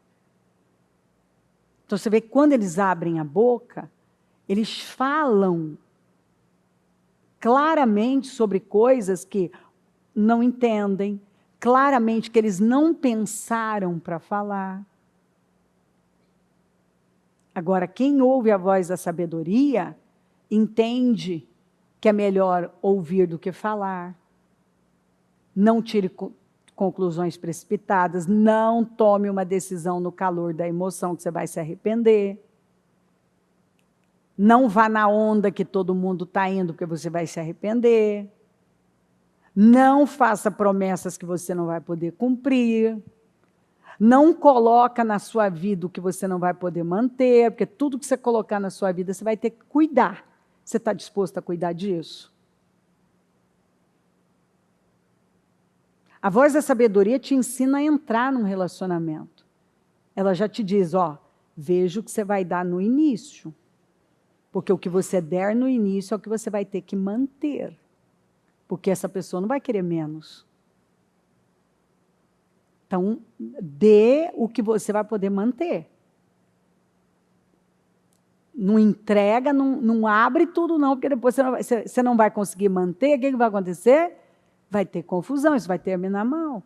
Speaker 1: Então você vê que quando eles abrem a boca, eles falam claramente sobre coisas que não entendem, claramente que eles não pensaram para falar. Agora, quem ouve a voz da sabedoria, entende que é melhor ouvir do que falar. Não tire conclusões precipitadas, não tome uma decisão no calor da emoção que você vai se arrepender. Não vá na onda que todo mundo está indo, porque você vai se arrepender. Não faça promessas que você não vai poder cumprir. Não coloca na sua vida o que você não vai poder manter, porque tudo que você colocar na sua vida, você vai ter que cuidar. Você está disposto a cuidar disso? A voz da sabedoria te ensina a entrar num relacionamento. Ela já te diz, veja o que você vai dar no início. Porque o que você der no início é o que você vai ter que manter. Porque essa pessoa não vai querer menos. Então, dê o que você vai poder manter. Não entrega, não abre tudo não, porque depois você não vai conseguir manter. O que vai acontecer? Vai ter confusão, isso vai terminar mal.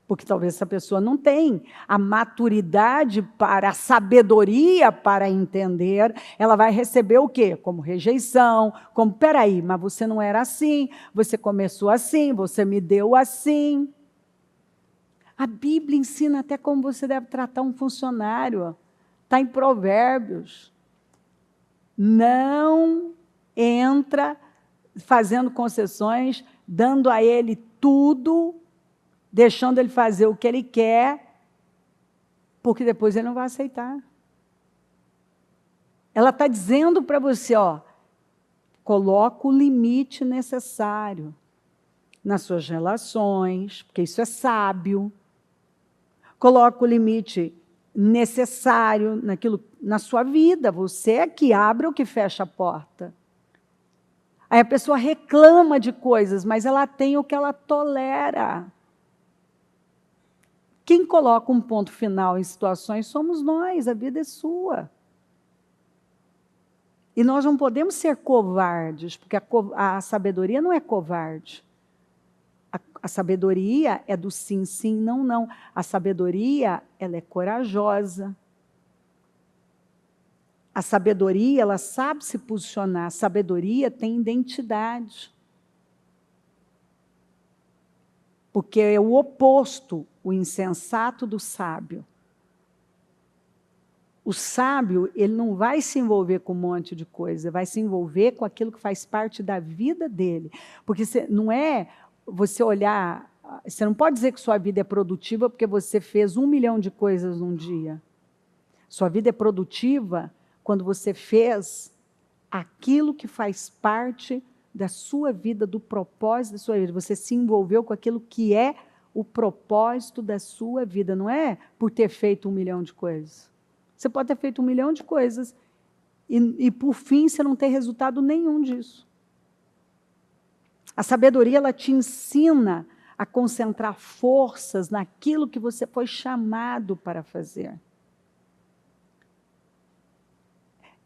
Speaker 1: Porque talvez essa pessoa não tenha a maturidade para, a sabedoria para entender. Ela vai receber o quê? Como rejeição, como, peraí, mas você não era assim, você começou assim, você me deu assim. A Bíblia ensina até como você deve tratar um funcionário. Está em Provérbios. Não entra fazendo concessões, dando a ele tudo, deixando ele fazer o que ele quer, porque depois ele não vai aceitar. Ela está dizendo para você, coloca o limite necessário nas suas relações, porque isso é sábio. Coloca o limite necessário na sua vida. Você é que abre ou que fecha a porta. Aí a pessoa reclama de coisas, mas ela tem o que ela tolera. Quem coloca um ponto final em situações somos nós, a vida é sua. E nós não podemos ser covardes, porque a sabedoria não é covarde. A sabedoria é do sim, sim, não, não. A sabedoria, ela é corajosa. A sabedoria, ela sabe se posicionar. A sabedoria tem identidade. Porque é o oposto, o insensato do sábio. O sábio, ele não vai se envolver com um monte de coisa, vai se envolver com aquilo que faz parte da vida dele. Porque não é você olhar, você não pode dizer que sua vida é produtiva porque você fez 1 milhão de coisas num dia. Sua vida é produtiva quando você fez aquilo que faz parte da sua vida, do propósito da sua vida. Você se envolveu com aquilo que é o propósito da sua vida, não é por ter feito 1 milhão de coisas. Você pode ter feito 1 milhão de coisas e por fim, você não ter resultado nenhum disso. A sabedoria, ela te ensina a concentrar forças naquilo que você foi chamado para fazer.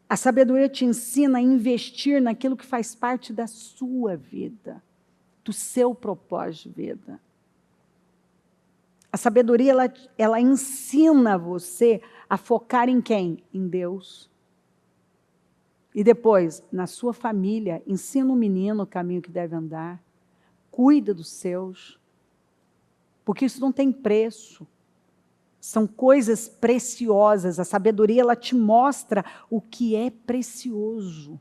Speaker 1: A sabedoria te ensina a investir naquilo que faz parte da sua vida, do seu propósito de vida. A sabedoria, ela ensina você a focar em quem? Em Deus. E depois, na sua família, ensina o menino o caminho que deve andar, cuida dos seus, porque isso não tem preço. São coisas preciosas. A sabedoria, ela te mostra o que é precioso.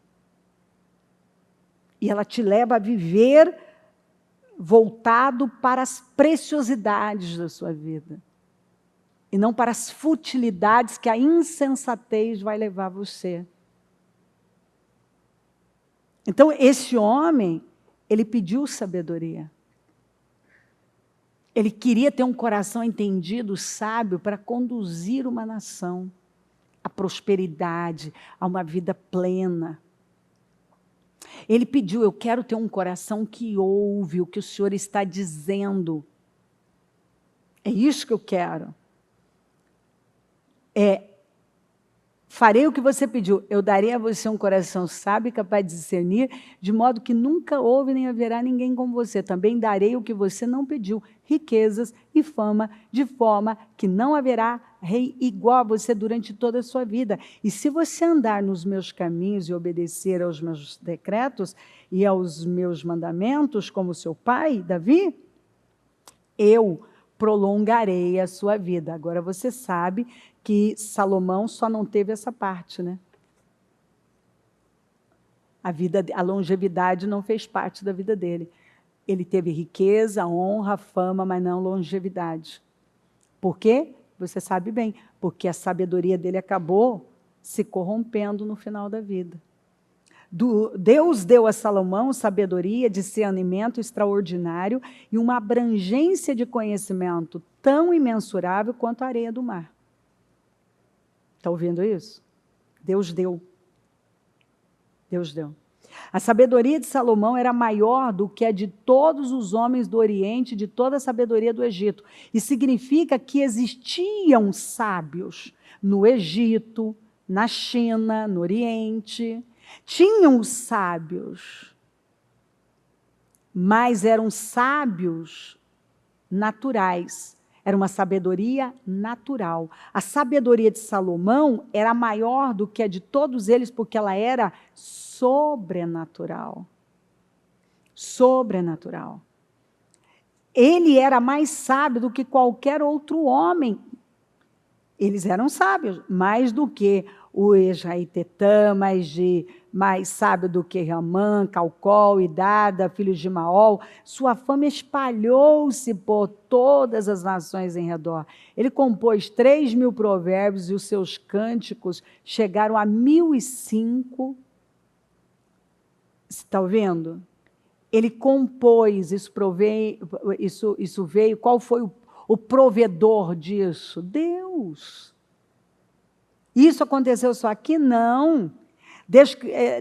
Speaker 1: E ela te leva a viver voltado para as preciosidades da sua vida. E não para as futilidades que a insensatez vai levar você. Então, esse homem, ele pediu sabedoria. Ele queria ter um coração entendido, sábio, para conduzir uma nação à prosperidade, a uma vida plena. Ele pediu, eu quero ter um coração que ouve o que o Senhor está dizendo. É isso que eu quero. Farei o que você pediu, eu darei a você um coração sábio e capaz de discernir, de modo que nunca houve nem haverá ninguém como você. Também darei o que você não pediu, riquezas e fama, de forma que não haverá rei igual a você durante toda a sua vida. E se você andar nos meus caminhos e obedecer aos meus decretos e aos meus mandamentos, como seu pai, Davi, eu prolongarei a sua vida. Agora você sabe que Salomão só não teve essa parte, né? A longevidade não fez parte da vida dele. Ele teve riqueza, honra, fama, mas não longevidade. Por quê? Você sabe bem, porque a sabedoria dele acabou se corrompendo no final da vida. Deus deu a Salomão sabedoria, discernimento extraordinário e uma abrangência de conhecimento tão imensurável quanto a areia do mar. Está ouvindo isso? Deus deu. Deus deu. A sabedoria de Salomão era maior do que a de todos os homens do Oriente, de toda a sabedoria do Egito. E significa que existiam sábios no Egito, na China, no Oriente. Tinham sábios, mas eram sábios naturais. Era uma sabedoria natural. A sabedoria de Salomão era maior do que a de todos eles, porque ela era sobrenatural. Sobrenatural. Ele era mais sábio do que qualquer outro homem. Eles eram sábios, mais do que o Esraetetã, mais sábio do que Ramã, Calcol, Idada, filhos de Maol. Sua fama espalhou-se por todas as nações em redor. Ele compôs 3.000 provérbios e os seus cânticos chegaram a 1.005. Você está ouvindo? Ele compôs, isso veio, qual foi o provedor disso? Deus. Isso aconteceu só aqui? Não.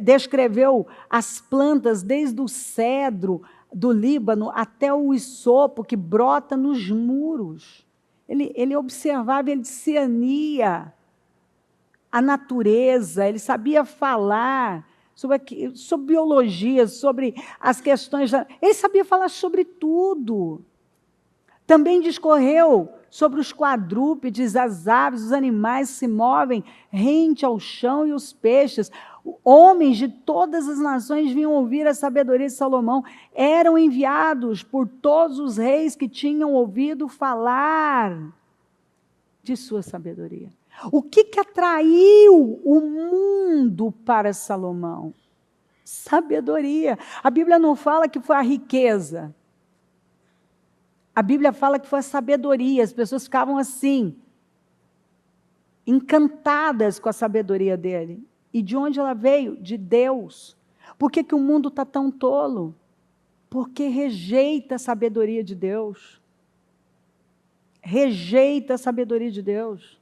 Speaker 1: Descreveu as plantas desde o cedro do Líbano até o isopo que brota nos muros. Ele observava, ele discernia a natureza, ele sabia falar sobre biologia, sobre as questões... Ele sabia falar sobre tudo. Também discorreu sobre os quadrúpedes, as aves, os animais que se movem rente ao chão e os peixes. Homens de todas as nações vinham ouvir a sabedoria de Salomão. Eram enviados por todos os reis que tinham ouvido falar de sua sabedoria. O que atraiu o mundo para Salomão? Sabedoria. A Bíblia não fala que foi a riqueza. A Bíblia fala que foi a sabedoria. As pessoas ficavam assim, encantadas com a sabedoria dele. E de onde ela veio? De Deus. Por que o mundo está tão tolo? Porque rejeita a sabedoria de Deus. Rejeita a sabedoria de Deus.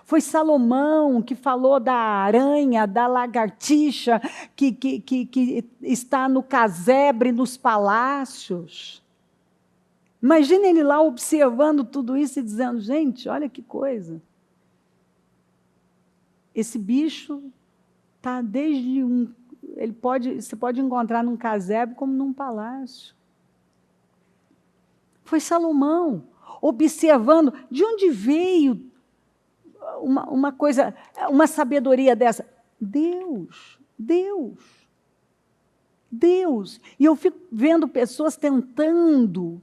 Speaker 1: Foi Salomão que falou da aranha, da lagartixa, que está no casebre, nos palácios. Imagina ele lá observando tudo isso e dizendo, gente, olha que coisa. Esse bicho está desde você pode encontrar num casebre como num palácio. Foi Salomão observando de onde veio uma sabedoria dessa. Deus. E eu fico vendo pessoas tentando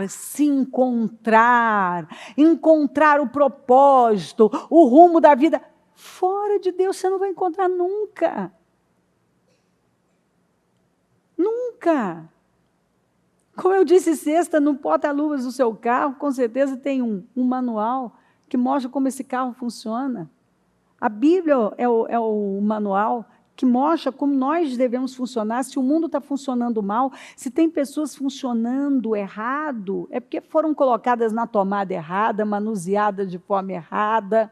Speaker 1: se encontrar o propósito, o rumo da vida. Fora de Deus você não vai encontrar nunca. Nunca. Como eu disse sexta, no porta-luvas do seu carro, com certeza tem um manual que mostra como esse carro funciona. A Bíblia é o manual que mostra como nós devemos funcionar. Se o mundo está funcionando mal, se tem pessoas funcionando errado, é porque foram colocadas na tomada errada, manuseadas de forma errada,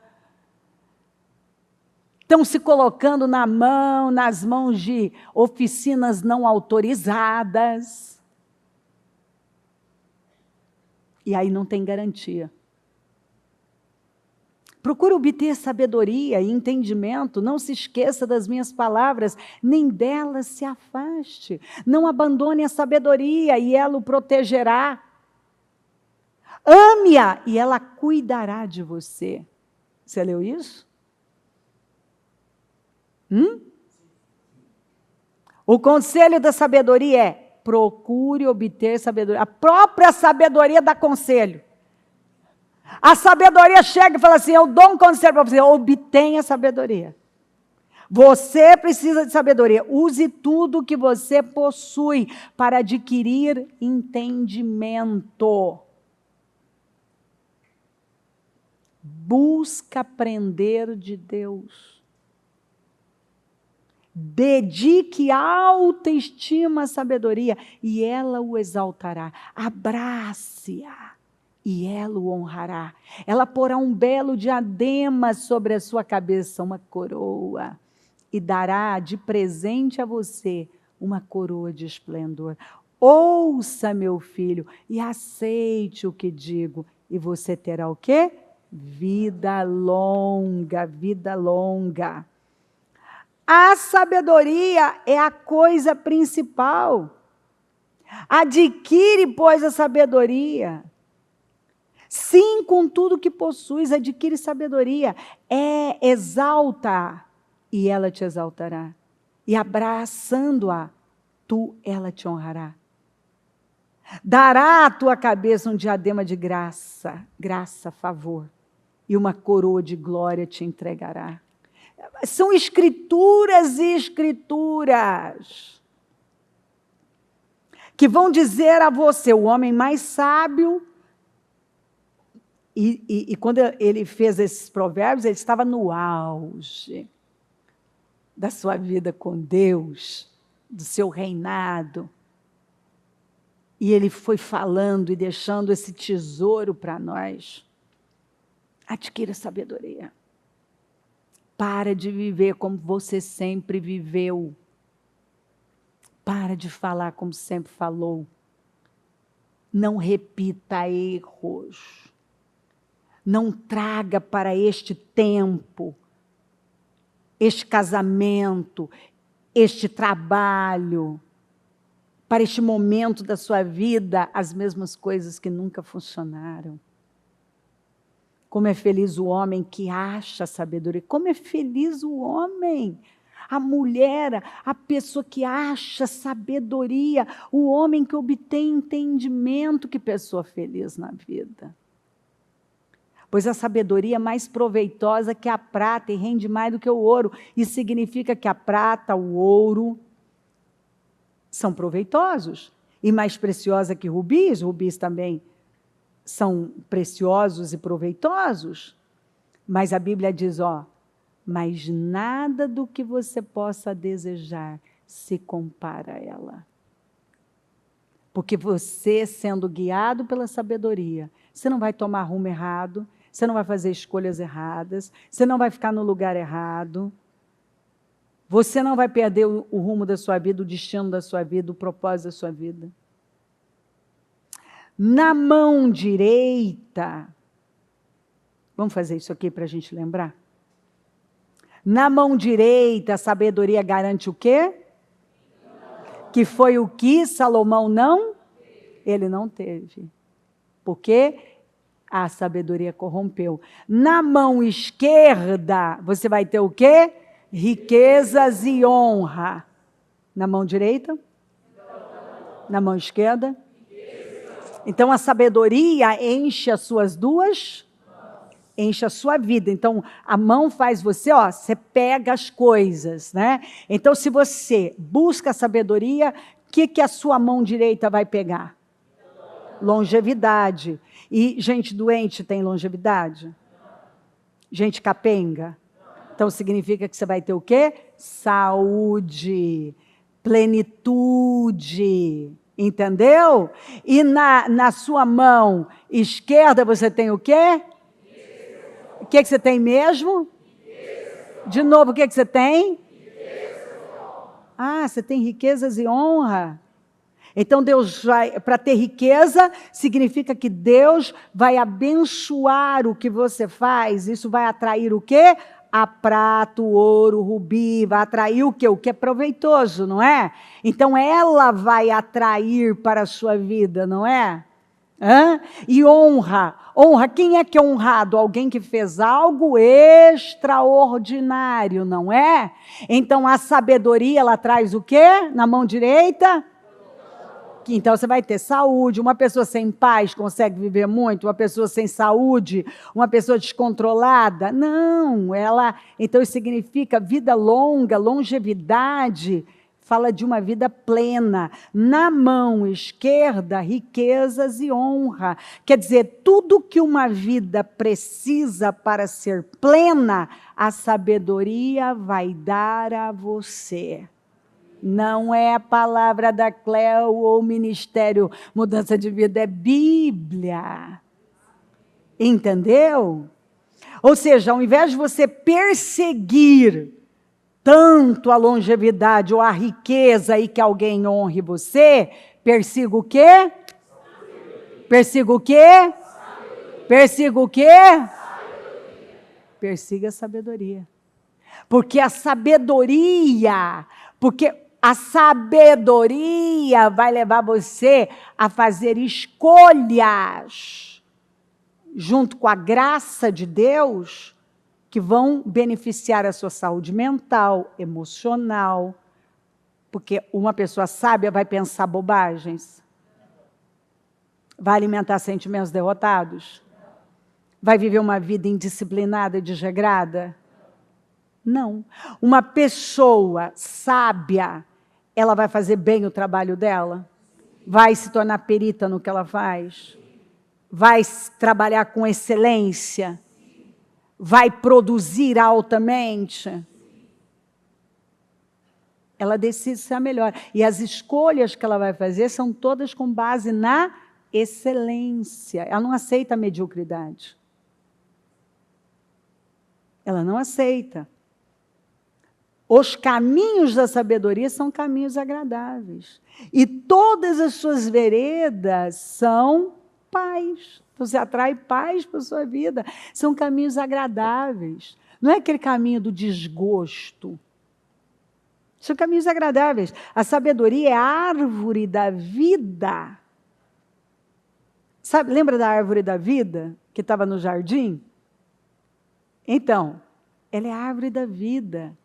Speaker 1: estão se colocando nas mãos de oficinas não autorizadas. E aí não tem garantia. Procure obter sabedoria e entendimento, não se esqueça das minhas palavras, nem delas se afaste. Não abandone a sabedoria e ela o protegerá. Ame-a e ela cuidará de você. Você leu isso? O conselho da sabedoria é: procure obter sabedoria. A própria sabedoria dá conselho. A sabedoria chega e fala assim, eu dou um conselho para você, obtenha sabedoria. Você precisa de sabedoria. Use tudo que você possui para adquirir entendimento. Busca aprender de Deus. Dedique autoestima à sabedoria e ela o exaltará. Abrace-a e ela o honrará. Ela porá um belo diadema sobre a sua cabeça, uma coroa, e dará de presente a você uma coroa de esplendor. Ouça, meu filho, e aceite o que digo, e você terá o quê? Vida longa, vida longa. A sabedoria é a coisa principal. Adquire, pois, a sabedoria. Sim, com tudo que possuis, adquire sabedoria. Exalta, e ela te exaltará. E abraçando-a, ela te honrará. Dará à tua cabeça um diadema de graça, favor, e uma coroa de glória te entregará. São escrituras e escrituras que vão dizer a você, o homem mais sábio, e quando ele fez esses provérbios, ele estava no auge da sua vida com Deus, do seu reinado. E ele foi falando e deixando esse tesouro para nós. Adquira sabedoria. Para de viver como você sempre viveu. Para de falar como sempre falou. Não repita erros. Não traga para este tempo este casamento, este trabalho, para este momento da sua vida, as mesmas coisas que nunca funcionaram. Como é feliz o homem que acha sabedoria. Como é feliz o homem, a mulher, a pessoa que acha sabedoria, o homem que obtém entendimento. Que pessoa feliz na vida. Pois a sabedoria é mais proveitosa que a prata e rende mais do que o ouro. Isso significa que a prata, o ouro, são proveitosos. E mais preciosa que rubis. Rubis também são preciosos e proveitosos. Mas a Bíblia diz, mas nada do que você possa desejar se compara a ela. Porque você, sendo guiado pela sabedoria, você não vai tomar rumo errado, você não vai fazer escolhas erradas, você não vai ficar no lugar errado, você não vai perder o rumo da sua vida, o destino da sua vida, o propósito da sua vida. Na mão direita, vamos fazer isso aqui para a gente lembrar? Na mão direita, a sabedoria garante o quê? Que foi o que Salomão não? Ele não teve. Porque a sabedoria corrompeu. Na mão esquerda, você vai ter o quê? Riquezas e honra. Na mão direita? Na mão esquerda? Então, a sabedoria enche as suas duas, enche a sua vida. Então, a mão faz você, você pega as coisas, né? Então, se você busca a sabedoria, o que a sua mão direita vai pegar? Longevidade. E gente doente tem longevidade? Gente capenga? Então, significa que você vai ter o quê? Saúde, plenitude. Entendeu? E na sua mão esquerda você tem o quê? O que você tem mesmo? De novo, o que você tem? Você tem riquezas e honra. Então Deus vai, para ter riqueza, significa que Deus vai abençoar o que você faz. Isso vai atrair o quê? A prata, o ouro, o rubi, vai atrair o quê? O que é proveitoso, não é? Então ela vai atrair para a sua vida, não é? E honra. Honra, quem é que é honrado? Alguém que fez algo extraordinário, não é? Então a sabedoria, ela traz o quê? Na mão direita? Então você vai ter saúde. Uma pessoa sem paz consegue viver muito? Uma pessoa sem saúde? Uma pessoa descontrolada? Não, então isso significa vida longa, longevidade, fala de uma vida plena. Na mão esquerda, riquezas e honra. Quer dizer, tudo que uma vida precisa para ser plena, a sabedoria vai dar a você. Não é a palavra da Cleo ou Ministério Mudança de Vida, é Bíblia. Entendeu? Ou seja, ao invés de você perseguir tanto a longevidade ou a riqueza e que alguém honre você, persiga o quê? Persiga o quê? Persiga o quê? Persiga a sabedoria. Porque a sabedoria vai levar você a fazer escolhas junto com a graça de Deus que vão beneficiar a sua saúde mental, emocional. Porque uma pessoa sábia vai pensar bobagens? Vai alimentar sentimentos derrotados? Vai viver uma vida indisciplinada e desregrada? Não. Uma pessoa sábia, ela vai fazer bem o trabalho dela? Vai se tornar perita no que ela faz? Vai trabalhar com excelência? Vai produzir altamente? Ela decide ser a melhor. E as escolhas que ela vai fazer são todas com base na excelência. Ela não aceita a mediocridade. Ela não aceita. Os caminhos da sabedoria são caminhos agradáveis. E todas as suas veredas são paz. Então, você atrai paz para a sua vida. São caminhos agradáveis. Não é aquele caminho do desgosto. São caminhos agradáveis. A sabedoria é a árvore da vida. Sabe, lembra da árvore da vida que estava no jardim? Então, ela é a árvore da vida.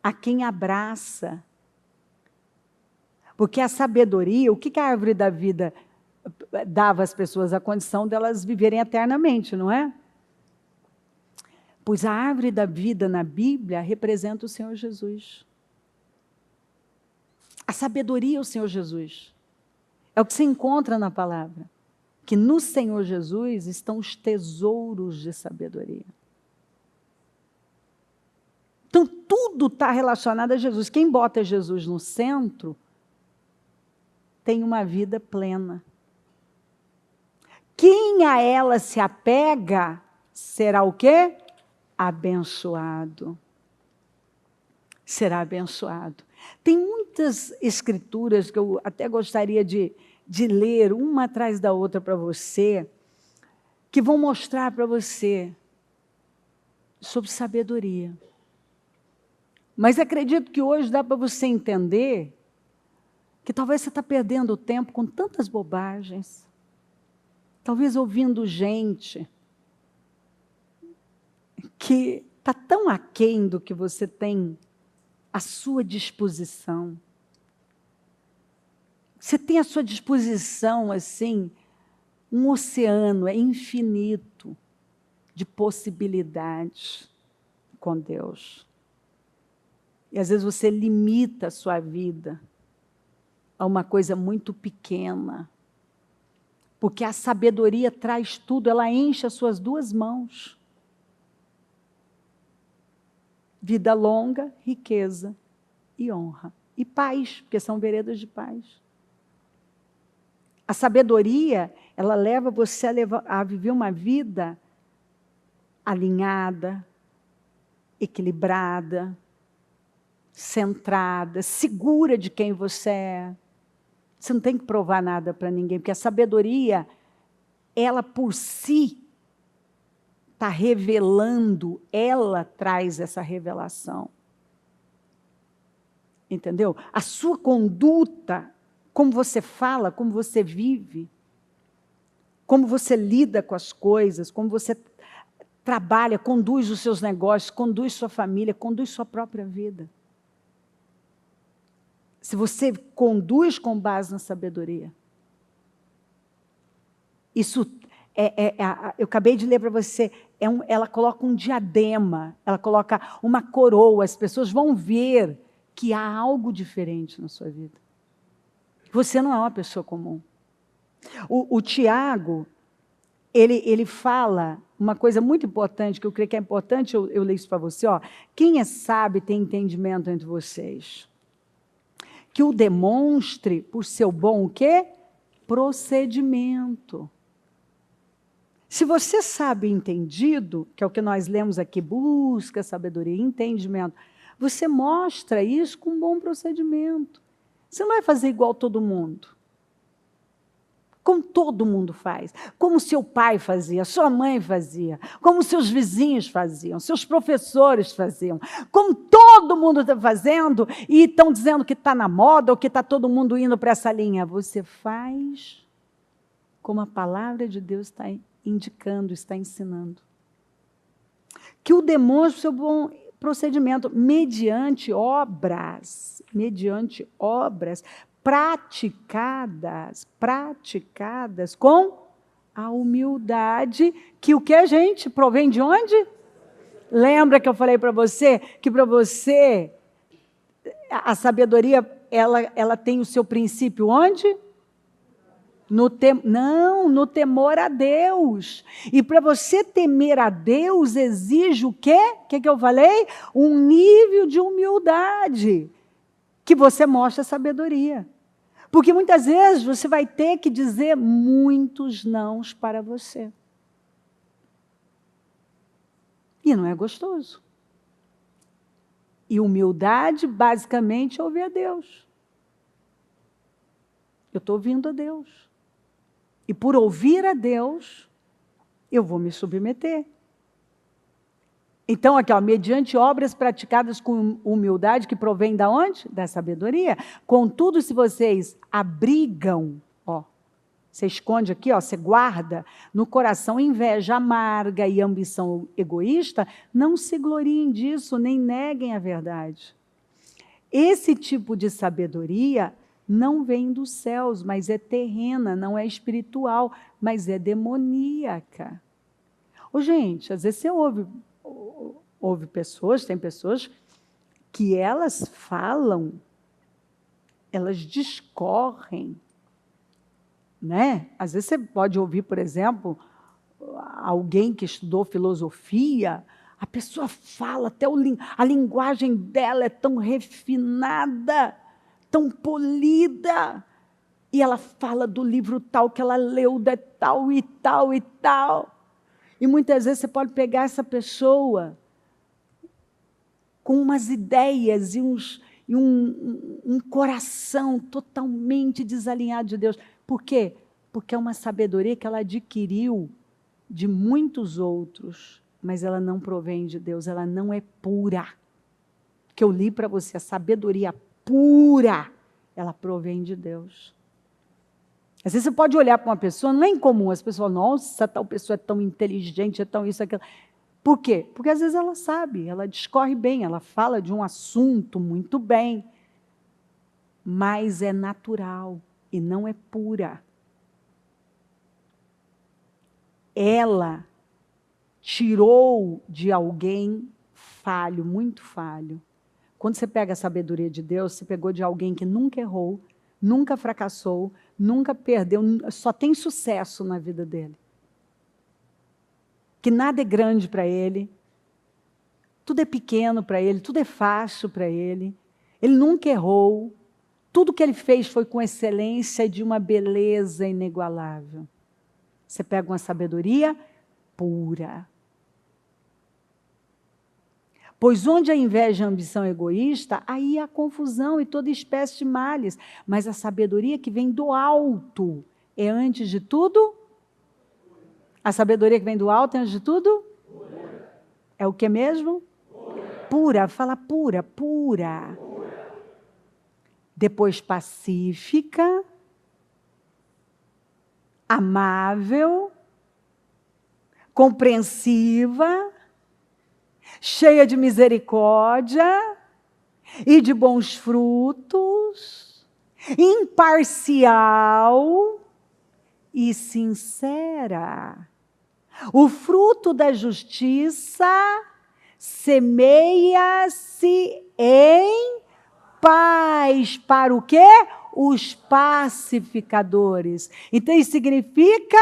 Speaker 1: A quem abraça. Porque a sabedoria, o que a árvore da vida dava às pessoas? A condição delas viverem eternamente, não é? Pois a árvore da vida na Bíblia representa o Senhor Jesus. A sabedoria é o Senhor Jesus. É o que se encontra na palavra. Que no Senhor Jesus estão os tesouros de sabedoria. Então, tudo está relacionado a Jesus. Quem bota Jesus no centro tem uma vida plena. Quem a ela se apega será o quê? Abençoado. Será abençoado. Tem muitas escrituras que eu até gostaria de ler uma atrás da outra para você, que vão mostrar para você sobre sabedoria. Mas acredito que hoje dá para você entender que talvez você está perdendo o tempo com tantas bobagens, talvez ouvindo gente que está tão aquém do que você tem à sua disposição. Você tem à sua disposição, assim, um oceano, é infinito, de possibilidades com Deus. E às vezes você limita a sua vida a uma coisa muito pequena. Porque a sabedoria traz tudo, ela enche as suas duas mãos. Vida longa, riqueza e honra. E paz, porque são veredas de paz. A sabedoria, ela leva você a viver uma vida alinhada, equilibrada, centrada, segura de quem você é. Você não tem que provar nada para ninguém, porque a sabedoria, ela por si, está revelando, ela traz essa revelação. Entendeu? A sua conduta, como você fala, como você vive, como você lida com as coisas, como você trabalha, conduz os seus negócios, conduz sua família, conduz sua própria vida. Se você conduz com base na sabedoria. Isso eu acabei de ler para você, ela coloca um diadema, ela coloca uma coroa, as pessoas vão ver que há algo diferente na sua vida. Você não é uma pessoa comum. O Tiago, ele fala uma coisa muito importante, que eu creio que é importante, eu leio isso para você, ó. Quem é sábio tem entendimento entre vocês. Que o demonstre por seu bom o quê? Procedimento. Se você sabe entendido, que é o que nós lemos aqui, busca sabedoria, entendimento, você mostra isso com um bom procedimento. Você não vai fazer igual todo mundo. Como todo mundo faz. Como seu pai fazia, sua mãe fazia, como seus vizinhos faziam, seus professores faziam, como todo mundo está fazendo e estão dizendo que está na moda ou que está todo mundo indo para essa linha. Você faz como a palavra de Deus está indicando, está ensinando. Que o demonstre o seu bom procedimento, mediante obras praticadas com a humildade, que o que a gente provém de onde? Lembra que eu falei para você, que para você, a sabedoria, ela tem o seu princípio onde? No temor a Deus. E para você temer a Deus, exige o quê? O que eu falei? Um nível de humildade, que você mostra sabedoria. Porque muitas vezes você vai ter que dizer muitos nãos para você. E não é gostoso. E humildade, basicamente, é ouvir a Deus. Eu estou ouvindo a Deus. E por ouvir a Deus, eu vou me submeter. Então, aqui, ó, mediante obras praticadas com humildade, que provém da onde? Da sabedoria. Contudo, se vocês abrigam, ó, você esconde aqui, ó, você guarda no coração inveja amarga e ambição egoísta, não se gloriem disso, nem neguem a verdade. Esse tipo de sabedoria não vem dos céus, mas é terrena, não é espiritual, mas é demoníaca. Ô, gente, às vezes você ouve pessoas, tem pessoas que elas falam, elas discorrem, né? Às vezes você pode ouvir, por exemplo, alguém que estudou filosofia, a pessoa fala, até a linguagem dela é tão refinada, tão polida, e ela fala do livro tal que ela leu, de tal e tal e tal. E muitas vezes você pode pegar essa pessoa com umas ideias e um coração totalmente desalinhado de Deus. Por quê? Porque é uma sabedoria que ela adquiriu de muitos outros, mas ela não provém de Deus, ela não é pura. Que eu li para você, a sabedoria pura, ela provém de Deus. Às vezes você pode olhar para uma pessoa, não é incomum, as pessoas falam, nossa, tal pessoa é tão inteligente, é tão isso, aquilo. Por quê? Porque às vezes ela sabe, ela discorre bem, ela fala de um assunto muito bem, mas é natural e não é pura. Ela tirou de alguém falho, muito falho. Quando você pega a sabedoria de Deus, você pegou de alguém que nunca errou, nunca fracassou, nunca perdeu, só tem sucesso na vida dele. Que nada é grande para ele, tudo é pequeno para ele, tudo é fácil para ele, ele nunca errou, tudo que ele fez foi com excelência e de uma beleza inigualável. Você pega uma sabedoria pura. Pois onde a inveja e a ambição egoísta, aí há confusão e toda espécie de males. Mas a sabedoria que vem do alto é, antes de tudo, a sabedoria que vem do alto é, antes de tudo, pura. É o que mesmo? Pura. Fala pura, pura. Depois pacífica, amável, compreensiva, cheia de misericórdia e de bons frutos, imparcial e sincera. O fruto da justiça semeia-se em paz. Para o quê? Os pacificadores. Então, isso significa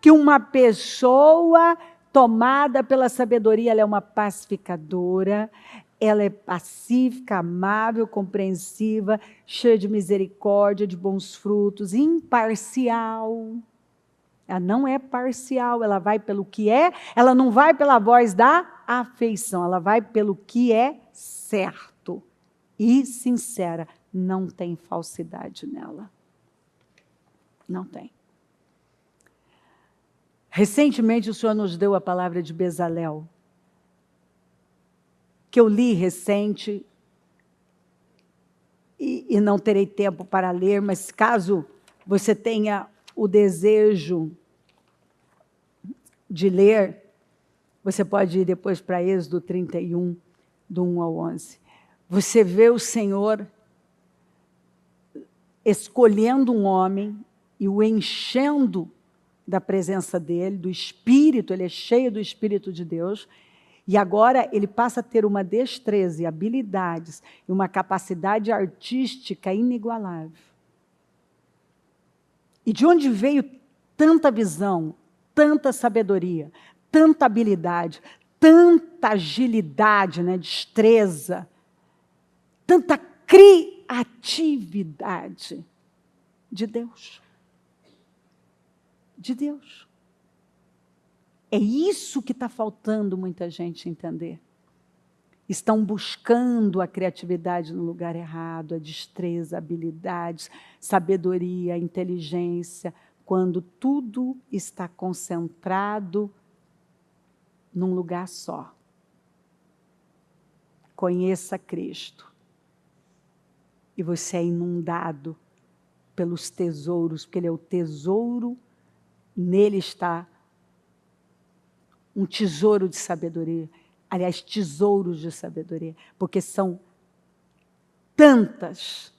Speaker 1: que uma pessoa tomada pela sabedoria, ela é uma pacificadora, ela é pacífica, amável, compreensiva, cheia de misericórdia, de bons frutos, imparcial. Ela não é parcial, ela vai pelo que é, ela não vai pela voz da afeição, ela vai pelo que é certo e sincera. Não tem falsidade nela. Não tem. Recentemente o Senhor nos deu a palavra de Bezalel, que eu li recente, e não terei tempo para ler, mas caso você tenha o desejo de ler, você pode ir depois para Êxodo 31, do 1 ao 11. Você vê o Senhor escolhendo um homem e o enchendo da presença dele, do Espírito, ele é cheio do Espírito de Deus, e agora ele passa a ter uma destreza e habilidades, e uma capacidade artística inigualável. E de onde veio tanta visão, tanta sabedoria, tanta habilidade, tanta agilidade, né, destreza, tanta criatividade? De Deus. De Deus. É isso que está faltando muita gente entender. Estão buscando a criatividade no lugar errado, a destreza, habilidades, sabedoria, inteligência, quando tudo está concentrado num lugar só. conheça Cristo. E você é inundado pelos tesouros, porque Ele é o tesouro, nele está um tesouro de sabedoria. Aliás, tesouros de sabedoria, porque são tantas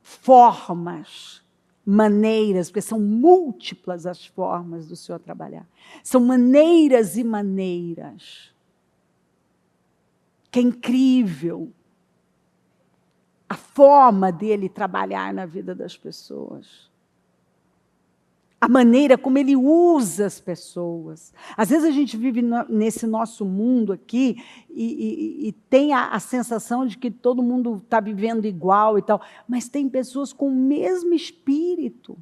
Speaker 1: formas, maneiras, porque são múltiplas as formas do Senhor trabalhar. São maneiras e maneiras. Que é incrível a forma dele trabalhar na vida das pessoas. A maneira como ele usa as pessoas. Às vezes a gente vive nesse nosso mundo aqui e tem a sensação de que todo mundo está vivendo igual e tal, mas tem pessoas com o mesmo espírito,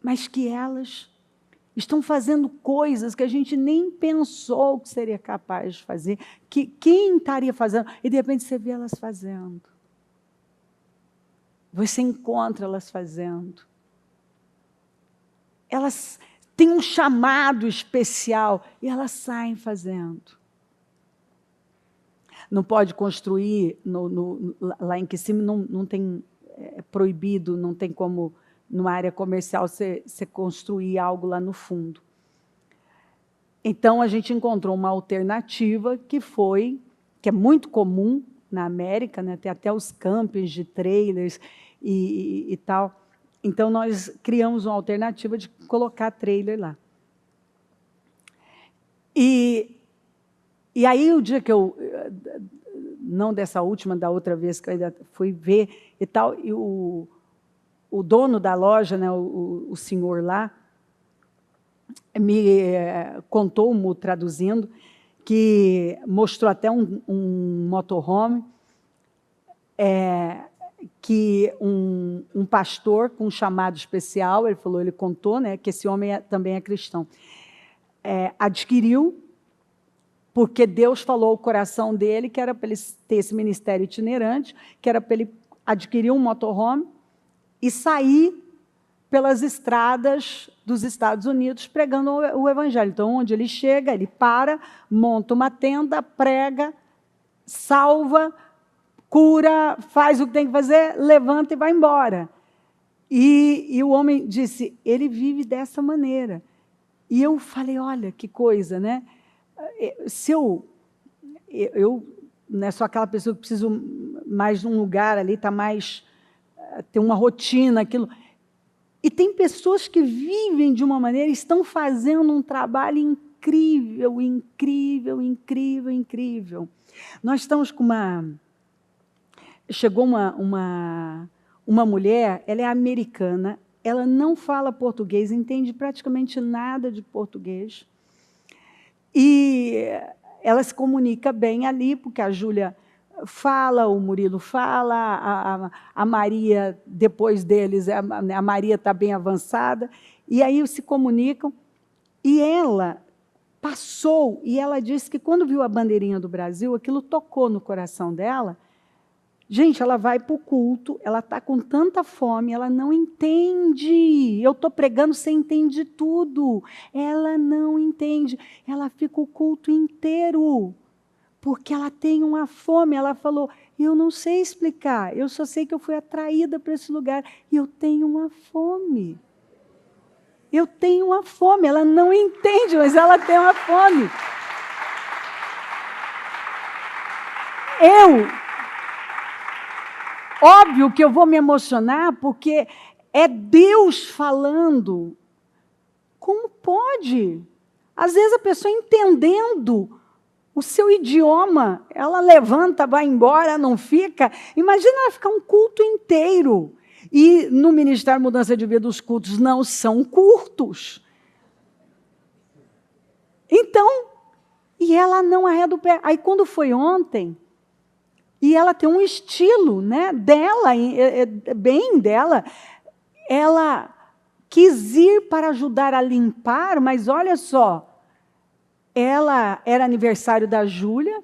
Speaker 1: mas que elas estão fazendo coisas que a gente nem pensou que seria capaz de fazer, que quem estaria fazendo, e de repente você vê elas fazendo. Você encontra elas fazendo. Elas têm um chamado especial e elas saem fazendo. Não pode construir, lá em cima não tem, é proibido, não tem como, numa área comercial, você construir algo lá no fundo. Então, a gente encontrou uma alternativa que é muito comum na América, né? Tem até os campings de trailers e tal. Então, nós criamos uma alternativa de colocar trailer lá. E aí, o dia que eu, não dessa última, da outra vez que eu ainda fui ver e tal, e o dono da loja, né, o senhor lá, me contou, traduzindo, que mostrou até um motorhome, que um pastor com um chamado especial, ele contou, né, que esse homem também é cristão, adquiriu, porque Deus falou ao coração dele que era para ele ter esse ministério itinerante, que era para ele adquirir um motorhome e sair pelas estradas dos Estados Unidos pregando o evangelho. Então, onde ele chega, ele para, monta uma tenda, prega, salva, cura, faz o que tem que fazer, levanta e vai embora. E o homem disse, ele vive dessa maneira. E eu falei, olha, que coisa, né? Se eu não é só aquela pessoa que precisa mais de um lugar ali, está mais, tem uma rotina, aquilo. E tem pessoas que vivem de uma maneira, estão fazendo um trabalho incrível, incrível, incrível, incrível. Nós estamos com chegou uma mulher, ela é americana, ela não fala português, entende praticamente nada de português. E ela se comunica bem ali, porque a Júlia fala, o Murilo fala, a Maria, depois deles, a Maria está bem avançada, e aí se comunicam, e ela passou, e ela disse que quando viu a bandeirinha do Brasil, aquilo tocou no coração dela. Gente, ela vai para o culto, ela está com tanta fome, ela não entende. Eu estou pregando, você entende tudo. Ela não entende. Ela fica o culto inteiro, porque ela tem uma fome. Ela falou, eu não sei explicar, eu só sei que eu fui atraída para esse lugar e eu tenho uma fome. Eu tenho uma fome. Ela não entende, mas ela tem uma fome. Óbvio que eu vou me emocionar, porque é Deus falando. Como pode? Às vezes a pessoa entendendo o seu idioma, ela levanta, vai embora, não fica. Imagina ela ficar um culto inteiro. E no Ministério Mudança de Vida, os cultos não são curtos. Então, e ela não arreda o pé. Aí quando foi ontem, e ela tem um estilo, né, dela, bem dela, ela quis ir para ajudar a limpar, mas olha só, ela era aniversário da Júlia,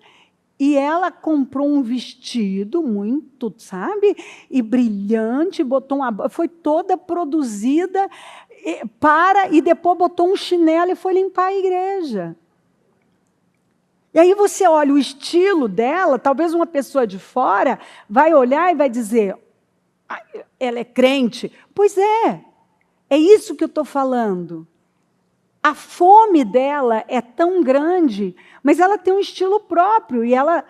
Speaker 1: e ela comprou um vestido muito, sabe, e brilhante, botou foi toda produzida e depois botou um chinelo e foi limpar a igreja. E aí você olha o estilo dela, talvez uma pessoa de fora vai olhar e vai dizer, ela é crente. Pois é isso que eu estou falando. A fome dela é tão grande, mas ela tem um estilo próprio e ela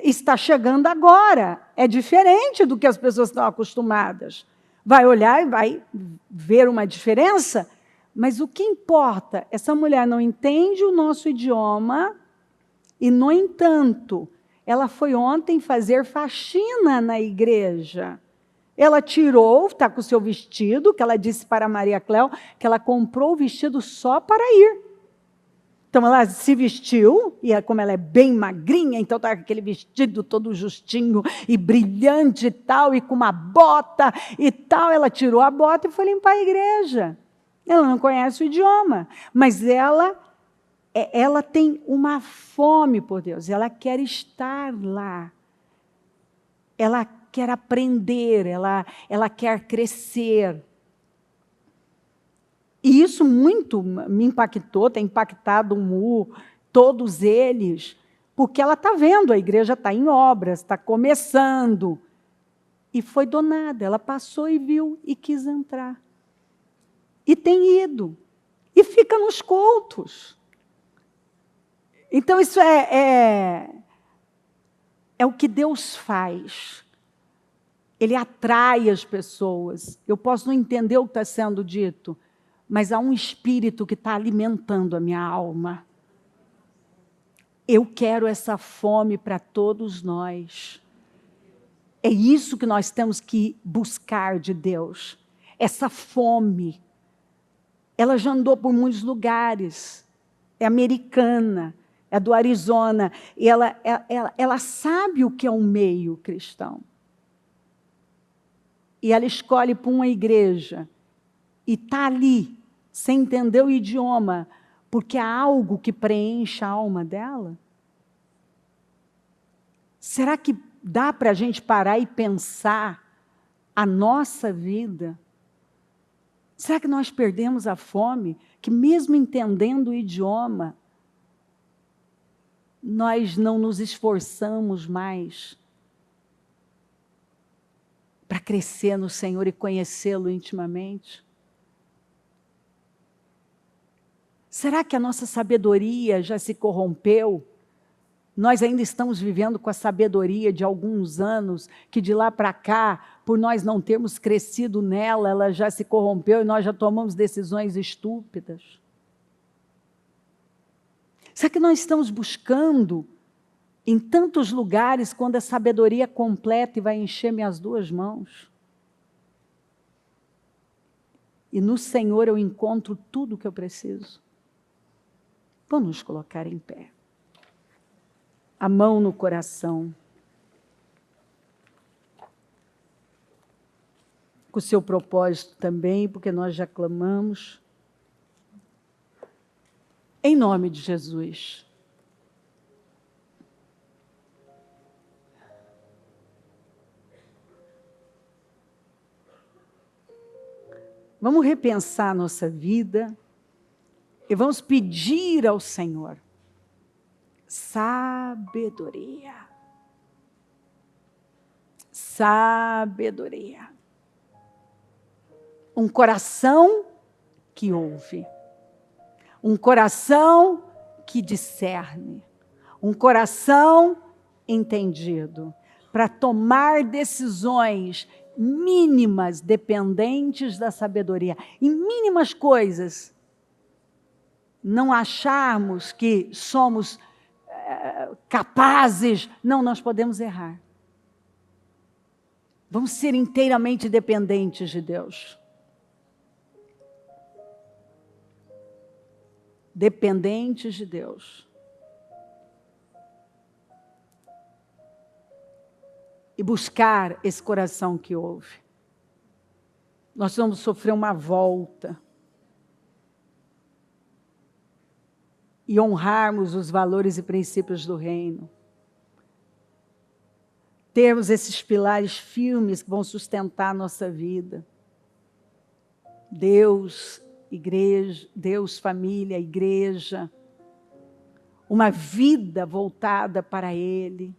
Speaker 1: está chegando agora. É diferente do que as pessoas estão acostumadas. Vai olhar e vai ver uma diferença, mas o que importa, essa mulher não entende o nosso idioma e, no entanto, ela foi ontem fazer faxina na igreja. Ela tirou, está com o seu vestido, que ela disse para Maria Cléo, que ela comprou o vestido só para ir. Então, ela se vestiu, e como ela é bem magrinha, então está com aquele vestido todo justinho e brilhante e tal, e com uma bota e tal. Ela tirou a bota e foi limpar a igreja. Ela não conhece o idioma, mas ela tem uma fome por Deus, ela quer estar lá. Ela quer aprender, ela quer crescer. E isso muito me impactou, tem impactado o MU, todos eles, porque ela está vendo, a igreja está em obras, está começando. E foi donada, ela passou e viu e quis entrar. E tem ido. E fica nos cultos. Então isso é o que Deus faz. Ele atrai as pessoas. Eu posso não entender o que está sendo dito, mas há um espírito que está alimentando a minha alma. Eu quero essa fome para todos nós. É isso que nós temos que buscar de Deus. Essa fome. Ela já andou por muitos lugares. É americana, é do Arizona. E ela sabe o que é um meio cristão. E ela escolhe para uma igreja. E está ali, sem entender o idioma, porque há algo que preenche a alma dela? Será que dá para a gente parar e pensar a nossa vida? Será que nós perdemos a fome? Que mesmo entendendo o idioma, nós não nos esforçamos mais para crescer no Senhor e conhecê-lo intimamente? Será que a nossa sabedoria já se corrompeu? Nós ainda estamos vivendo com a sabedoria de alguns anos, que de lá para cá, por nós não termos crescido nela, ela já se corrompeu e nós já tomamos decisões estúpidas. Será que nós estamos buscando em tantos lugares quando a sabedoria completa e vai encher minhas duas mãos? E no Senhor eu encontro tudo o que eu preciso. Vamos nos colocar em pé. A mão no coração. Com o seu propósito também, porque nós já clamamos. Em nome de Jesus. Vamos repensar a nossa vida. E vamos pedir ao Senhor sabedoria. Sabedoria. Um coração que ouve. Um coração que discerne. Um coração entendido. Para tomar decisões mínimas, dependentes da sabedoria. Em mínimas coisas. Não acharmos que somos capazes. Não, nós podemos errar. Vamos ser inteiramente dependentes de Deus. Dependentes de Deus. E buscar esse coração que ouve. Nós vamos sofrer uma volta. E honrarmos os valores e princípios do reino. Termos esses pilares firmes que vão sustentar a nossa vida. Deus, igreja, Deus, família, igreja. uma vida voltada para Ele.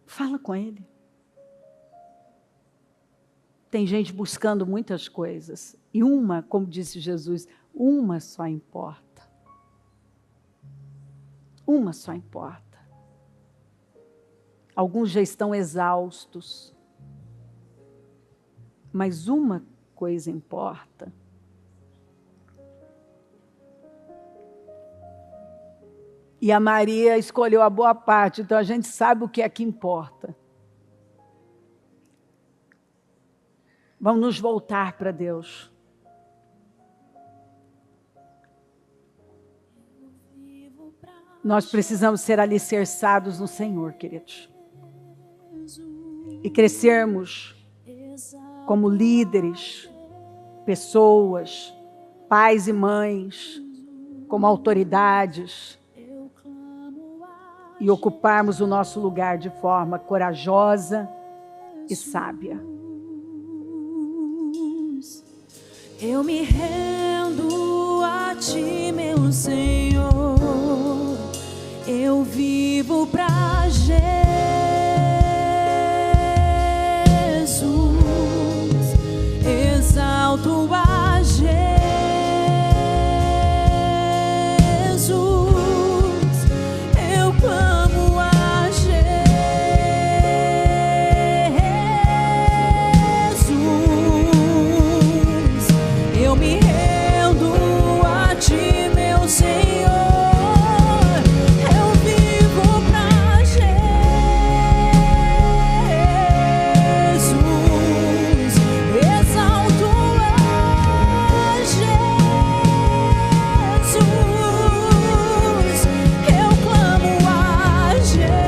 Speaker 1: Fala com Ele. Tem gente buscando muitas coisas. E uma, como disse Jesus, uma só importa. Uma só importa. Alguns já estão exaustos. Mas uma coisa importa. E a Maria escolheu a boa parte, então a gente sabe o que é que importa. Vamos nos voltar para Deus. Nós precisamos ser alicerçados no Senhor, queridos. E crescermos como líderes, pessoas, pais e mães, como autoridades, e ocuparmos o nosso lugar de forma corajosa e sábia.
Speaker 2: Eu me rendo a Ti, meu Senhor. Eu vivo pra Jesus. Exalto a Jesus. Eu clamo a Jesus. Eu me rendo a Ti, meu Senhor. Eu vivo pra Jesus. Exalto a Jesus. Eu clamo a Jesus.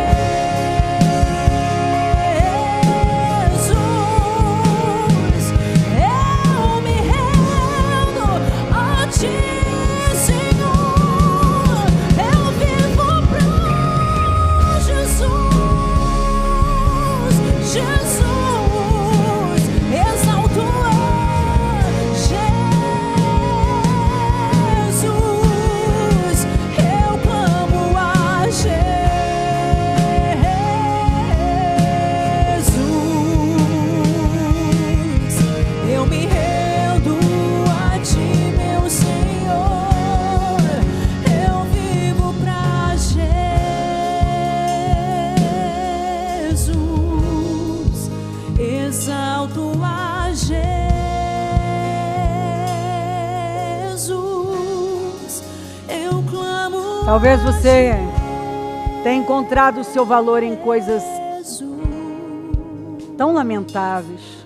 Speaker 2: Eu me rendo a Ti, Senhor. Eu vivo pra Jesus. Jesus, exalto a Jesus. Eu clamo a Jesus. Eu me rendo a Ti, meu Senhor. Eu vivo pra Jesus. Exalto a Jesus. Eu clamo
Speaker 1: Talvez
Speaker 2: a
Speaker 1: você tenha encontrado o seu valor em coisas
Speaker 2: Jesus.
Speaker 1: tão lamentáveis,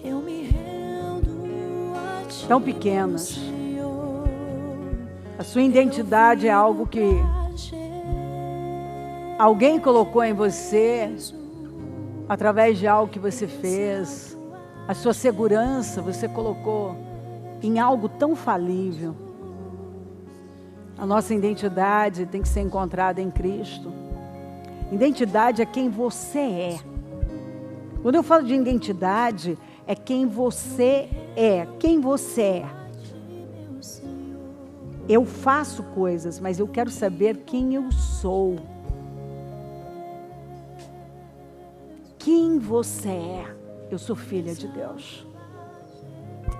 Speaker 2: Eu me rendo a Ti,
Speaker 1: tão pequenas.
Speaker 2: Senhor.
Speaker 1: A sua identidade é algo que alguém colocou em você através de algo que você fez. A sua segurança você colocou em algo tão falível. A nossa identidade tem que ser encontrada em Cristo. Identidade é quem você é. Quando eu falo de identidade, é quem você é. Quem você é. Eu faço coisas, mas eu quero saber quem eu sou. Quem você é? Eu sou filha de Deus.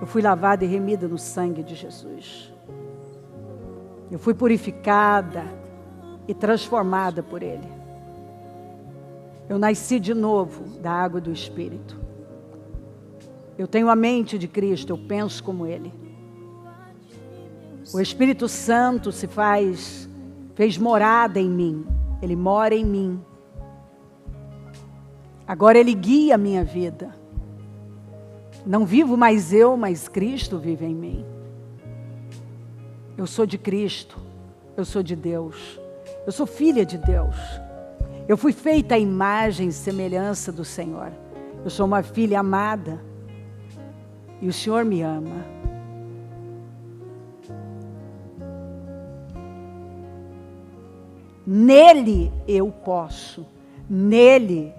Speaker 1: Eu fui lavada e remida no sangue de Jesus. Eu fui purificada e transformada por Ele. Eu nasci de novo da água do Espírito. Eu tenho a mente de Cristo, eu penso como Ele. O Espírito Santo fez morada em mim. Ele mora em mim. Agora Ele guia a minha vida. Não vivo mais eu, mas Cristo vive em mim. Eu sou de Cristo. Eu sou de Deus. Eu sou filha de Deus. Eu fui feita à imagem e semelhança do Senhor. Eu sou uma filha amada. E o Senhor me ama. Nele eu posso. Nele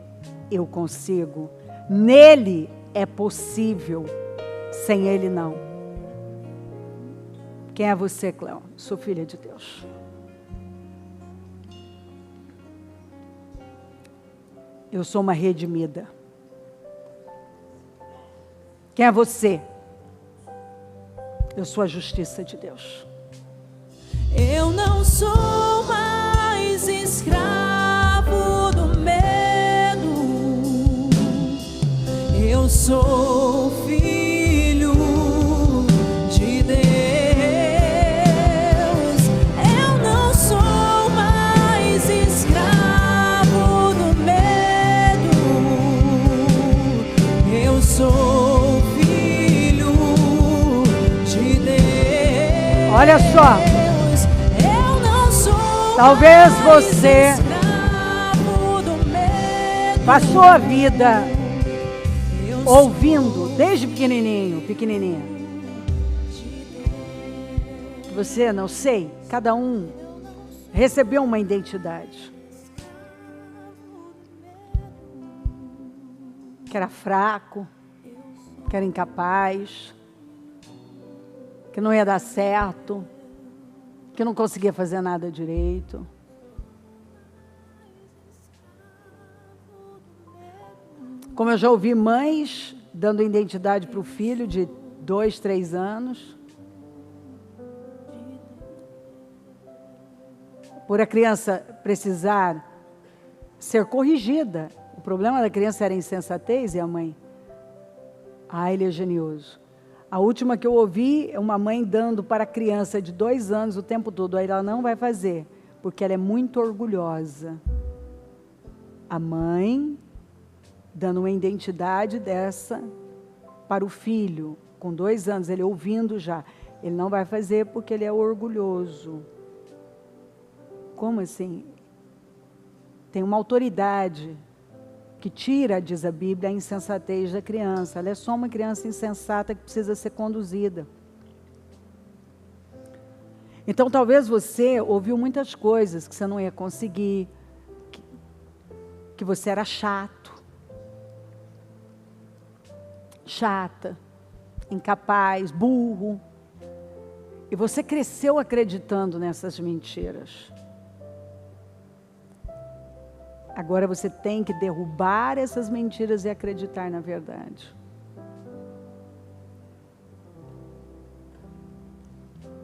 Speaker 1: eu consigo. Nele é possível. Sem Ele não. Quem é você, Cléo? Sou filha de Deus. Eu sou uma redimida. Quem é você? Eu sou a justiça de Deus.
Speaker 2: Eu não sou mais escravo do medo. Eu sou filho de Deus. Eu não sou mais escravo do medo. Eu sou filho de Deus.
Speaker 1: Olha só. Talvez você passou a vida ouvindo desde pequenininha. Você, não sei, cada um recebeu uma identidade. Que era fraco, que era incapaz, que não ia dar certo, que não conseguia fazer nada direito. Como eu já ouvi mães dando identidade para o filho de 2, 3 anos. Por a criança precisar ser corrigida. O problema da criança era a insensatez e a mãe. Ele é genioso. A última que eu ouvi é uma mãe dando para a criança de 2 anos o tempo todo. Aí ela não vai fazer, porque ela é muito orgulhosa. A mãe dando uma identidade dessa para o filho, com 2 anos, ele ouvindo já. Ele não vai fazer porque ele é orgulhoso. Como assim? Tem uma autoridade que tira, diz a Bíblia, a insensatez da criança. Ela é só uma criança insensata que precisa ser conduzida. Então, talvez você ouviu muitas coisas que você não ia conseguir, que você era chato, chata, incapaz, burro. E você cresceu acreditando nessas mentiras. Agora você tem que derrubar essas mentiras e acreditar na verdade.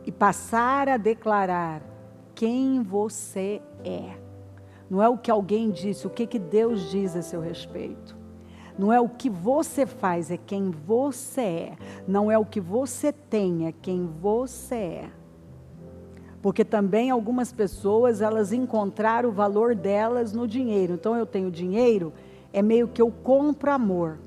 Speaker 1: E passar a declarar quem você é. Não é o que alguém disse, o que Deus diz a seu respeito. Não é o que você faz, é quem você é. Não é o que você tem, é quem você é. Porque também algumas pessoas, elas encontraram o valor delas no dinheiro. Então, eu tenho dinheiro, é meio que eu compro amor.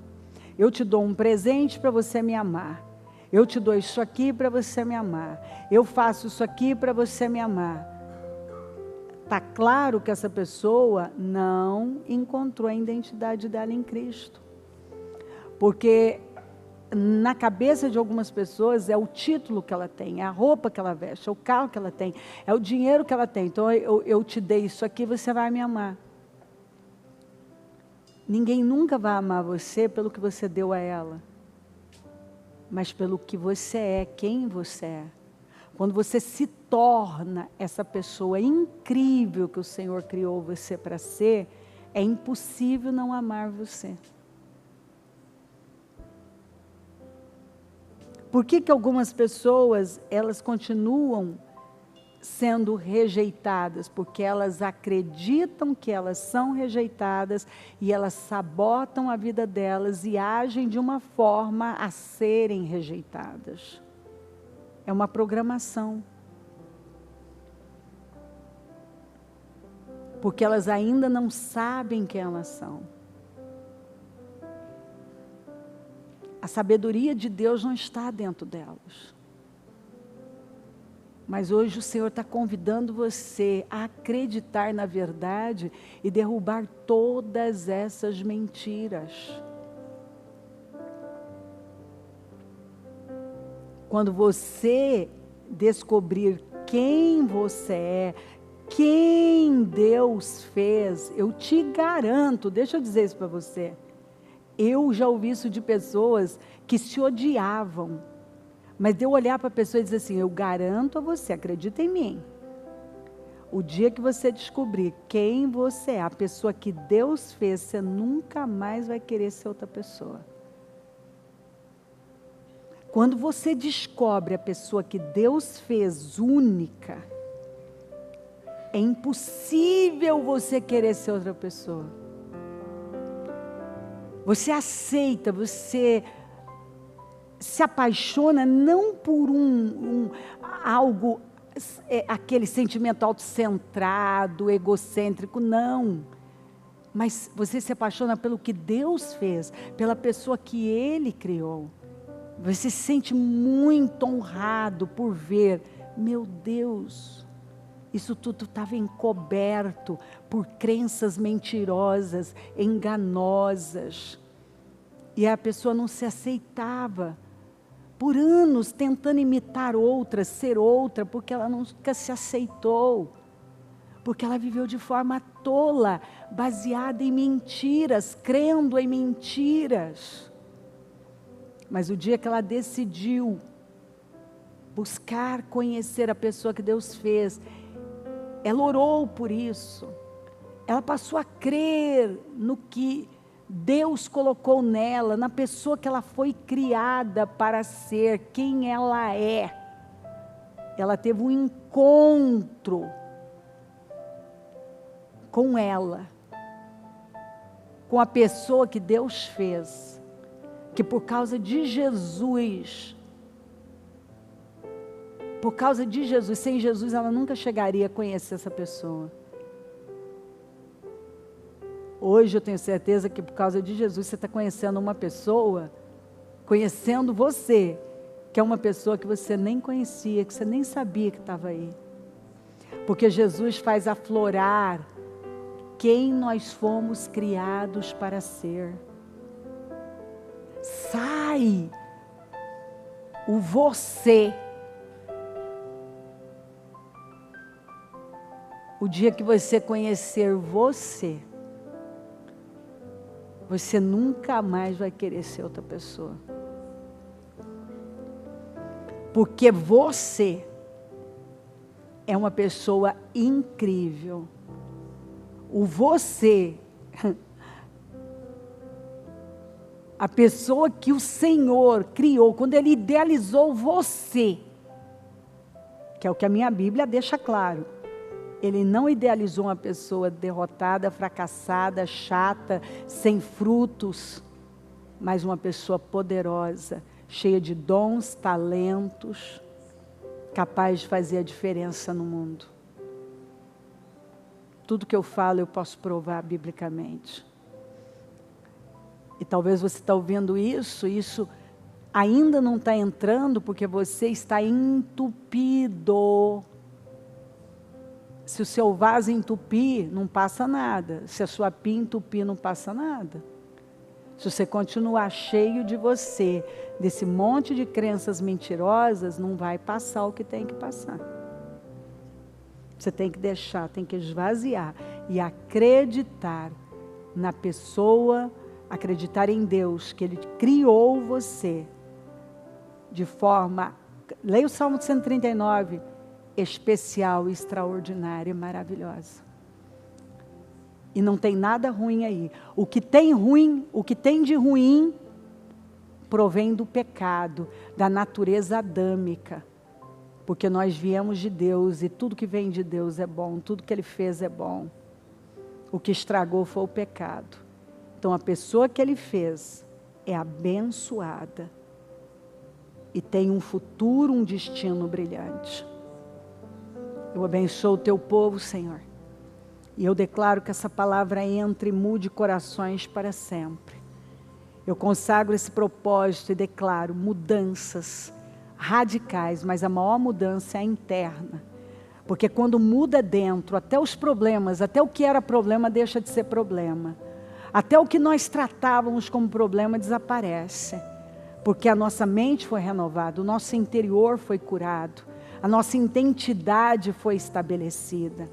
Speaker 1: Eu te dou um presente para você me amar. Eu te dou isso aqui para você me amar. Eu faço isso aqui para você me amar. Está claro que essa pessoa não encontrou a identidade dela em Cristo. Porque na cabeça de algumas pessoas é o título que ela tem, é a roupa que ela veste, é o carro que ela tem, é o dinheiro que ela tem. Então eu te dei isso aqui, você vai me amar. Ninguém nunca vai amar você pelo que você deu a ela, mas pelo que você é, quem você é. Quando você se torna essa pessoa incrível que o Senhor criou você para ser, é impossível não amar você. Por que algumas pessoas, elas continuam sendo rejeitadas? Porque elas acreditam que elas são rejeitadas e elas sabotam a vida delas e agem de uma forma a serem rejeitadas. É uma programação. Porque elas ainda não sabem quem elas são. A sabedoria de Deus não está dentro delas. Mas hoje o Senhor está convidando você a acreditar na verdade e derrubar todas essas mentiras. Quando você descobrir quem você é, quem Deus fez, eu te garanto, deixa eu dizer isso para você. Eu já ouvi isso de pessoas que se odiavam, Mas de eu olhar para a pessoa e dizer assim, eu garanto a você, acredita em mim. O dia que você descobrir quem você é, a pessoa que Deus fez, você nunca mais vai querer ser outra pessoa. Quando você descobre a pessoa que Deus fez única, é impossível você querer ser outra pessoa. Você aceita, você se apaixona não por algo, aquele sentimento autocentrado, egocêntrico, não. Mas você se apaixona pelo que Deus fez, pela pessoa que Ele criou. Você se sente muito honrado por ver, meu Deus, isso tudo estava encoberto por crenças mentirosas, enganosas. E a pessoa não se aceitava. Por anos tentando imitar outra, ser outra, porque ela nunca se aceitou. Porque ela viveu de forma tola, baseada em mentiras, crendo em mentiras. Mas o dia que ela decidiu buscar conhecer a pessoa que Deus fez, ela orou por isso. Ela passou a crer no que Deus colocou nela, na pessoa que ela foi criada para ser, quem ela é. Ela teve um encontro com ela, com a pessoa que Deus fez, que por causa de Jesus, sem Jesus ela nunca chegaria a conhecer essa pessoa. Hoje eu tenho certeza que por causa de Jesus você está conhecendo uma pessoa, conhecendo você, que é uma pessoa que você nem conhecia, que você nem sabia que estava aí. Porque Jesus faz aflorar quem nós fomos criados para ser. Sai o você. O dia que você conhecer você, você nunca mais vai querer ser outra pessoa. Porque você é uma pessoa incrível. O você, a pessoa que o Senhor criou, quando Ele idealizou você, que é o que a minha Bíblia deixa claro. Ele não idealizou uma pessoa derrotada, fracassada, chata, sem frutos, mas uma pessoa poderosa, cheia de dons, talentos, capaz de fazer a diferença no mundo. Tudo que eu falo eu posso provar biblicamente. E talvez você está ouvindo isso ainda não está entrando porque você está entupido. Se o seu vaso entupir, não passa nada. Se a sua pia entupir, não passa nada. Se você continuar cheio de você, desse monte de crenças mentirosas, não vai passar o que tem que passar. Você tem que deixar, tem que esvaziar e acreditar na pessoa, acreditar em Deus, que Ele criou você de forma... Leia o Salmo 139, especial, extraordinária, maravilhosa. E não tem nada ruim aí. O que tem de ruim, provém do pecado, da natureza adâmica. Porque nós viemos de Deus e tudo que vem de Deus é bom, tudo que Ele fez é bom. O que estragou foi o pecado. Então a pessoa que Ele fez é abençoada e tem um futuro, um destino brilhante. Eu abençoo o Teu povo, Senhor. E eu declaro que essa palavra entre e mude corações para sempre. Eu consagro esse propósito e declaro mudanças radicais, mas a maior mudança é a interna. Porque quando muda dentro, até os problemas, até o que era problema deixa de ser problema. Até o que nós tratávamos como problema desaparece. Porque a nossa mente foi renovada, o nosso interior foi curado, a nossa identidade foi estabelecida.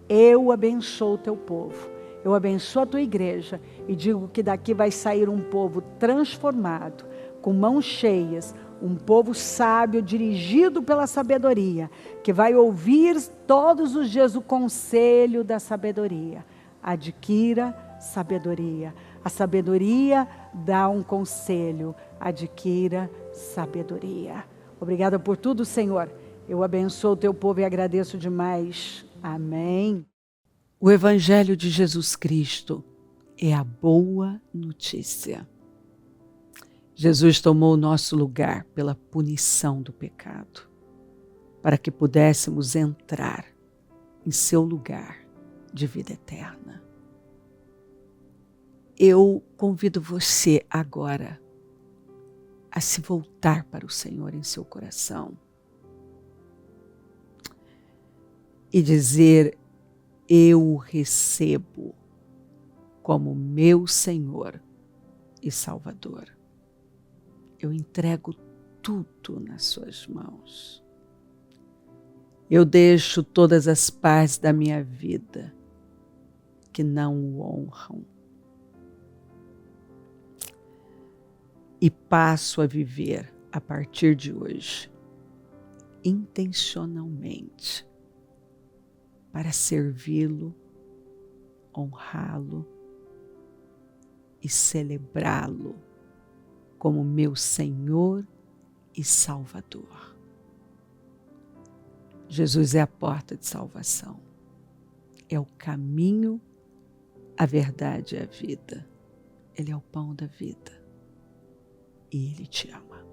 Speaker 1: Eu abençoo o Teu povo, eu abençoo a Tua igreja e digo que daqui vai sair um povo transformado, com mãos cheias, um povo sábio dirigido pela sabedoria, que vai ouvir todos os dias o conselho da sabedoria. Adquira sabedoria. A sabedoria dá um conselho. Adquira sabedoria. Obrigada por tudo, Senhor. Eu abençoo o teu povo e agradeço demais. Amém. O Evangelho de Jesus Cristo é a boa notícia. Jesus tomou o nosso lugar pela punição do pecado, para que pudéssemos entrar em seu lugar de vida eterna. Eu convido você agora a se voltar para o Senhor em seu coração e dizer: eu o recebo como meu Senhor e Salvador. Eu entrego tudo nas suas mãos. Eu deixo todas as partes da minha vida que não o honram e passo a viver a partir de hoje intencionalmente para servi-lo, honrá-lo e celebrá-lo como meu Senhor e Salvador. Jesus é a porta de salvação. É o caminho, a verdade e a vida. Ele é o pão da vida. E Ele te ama.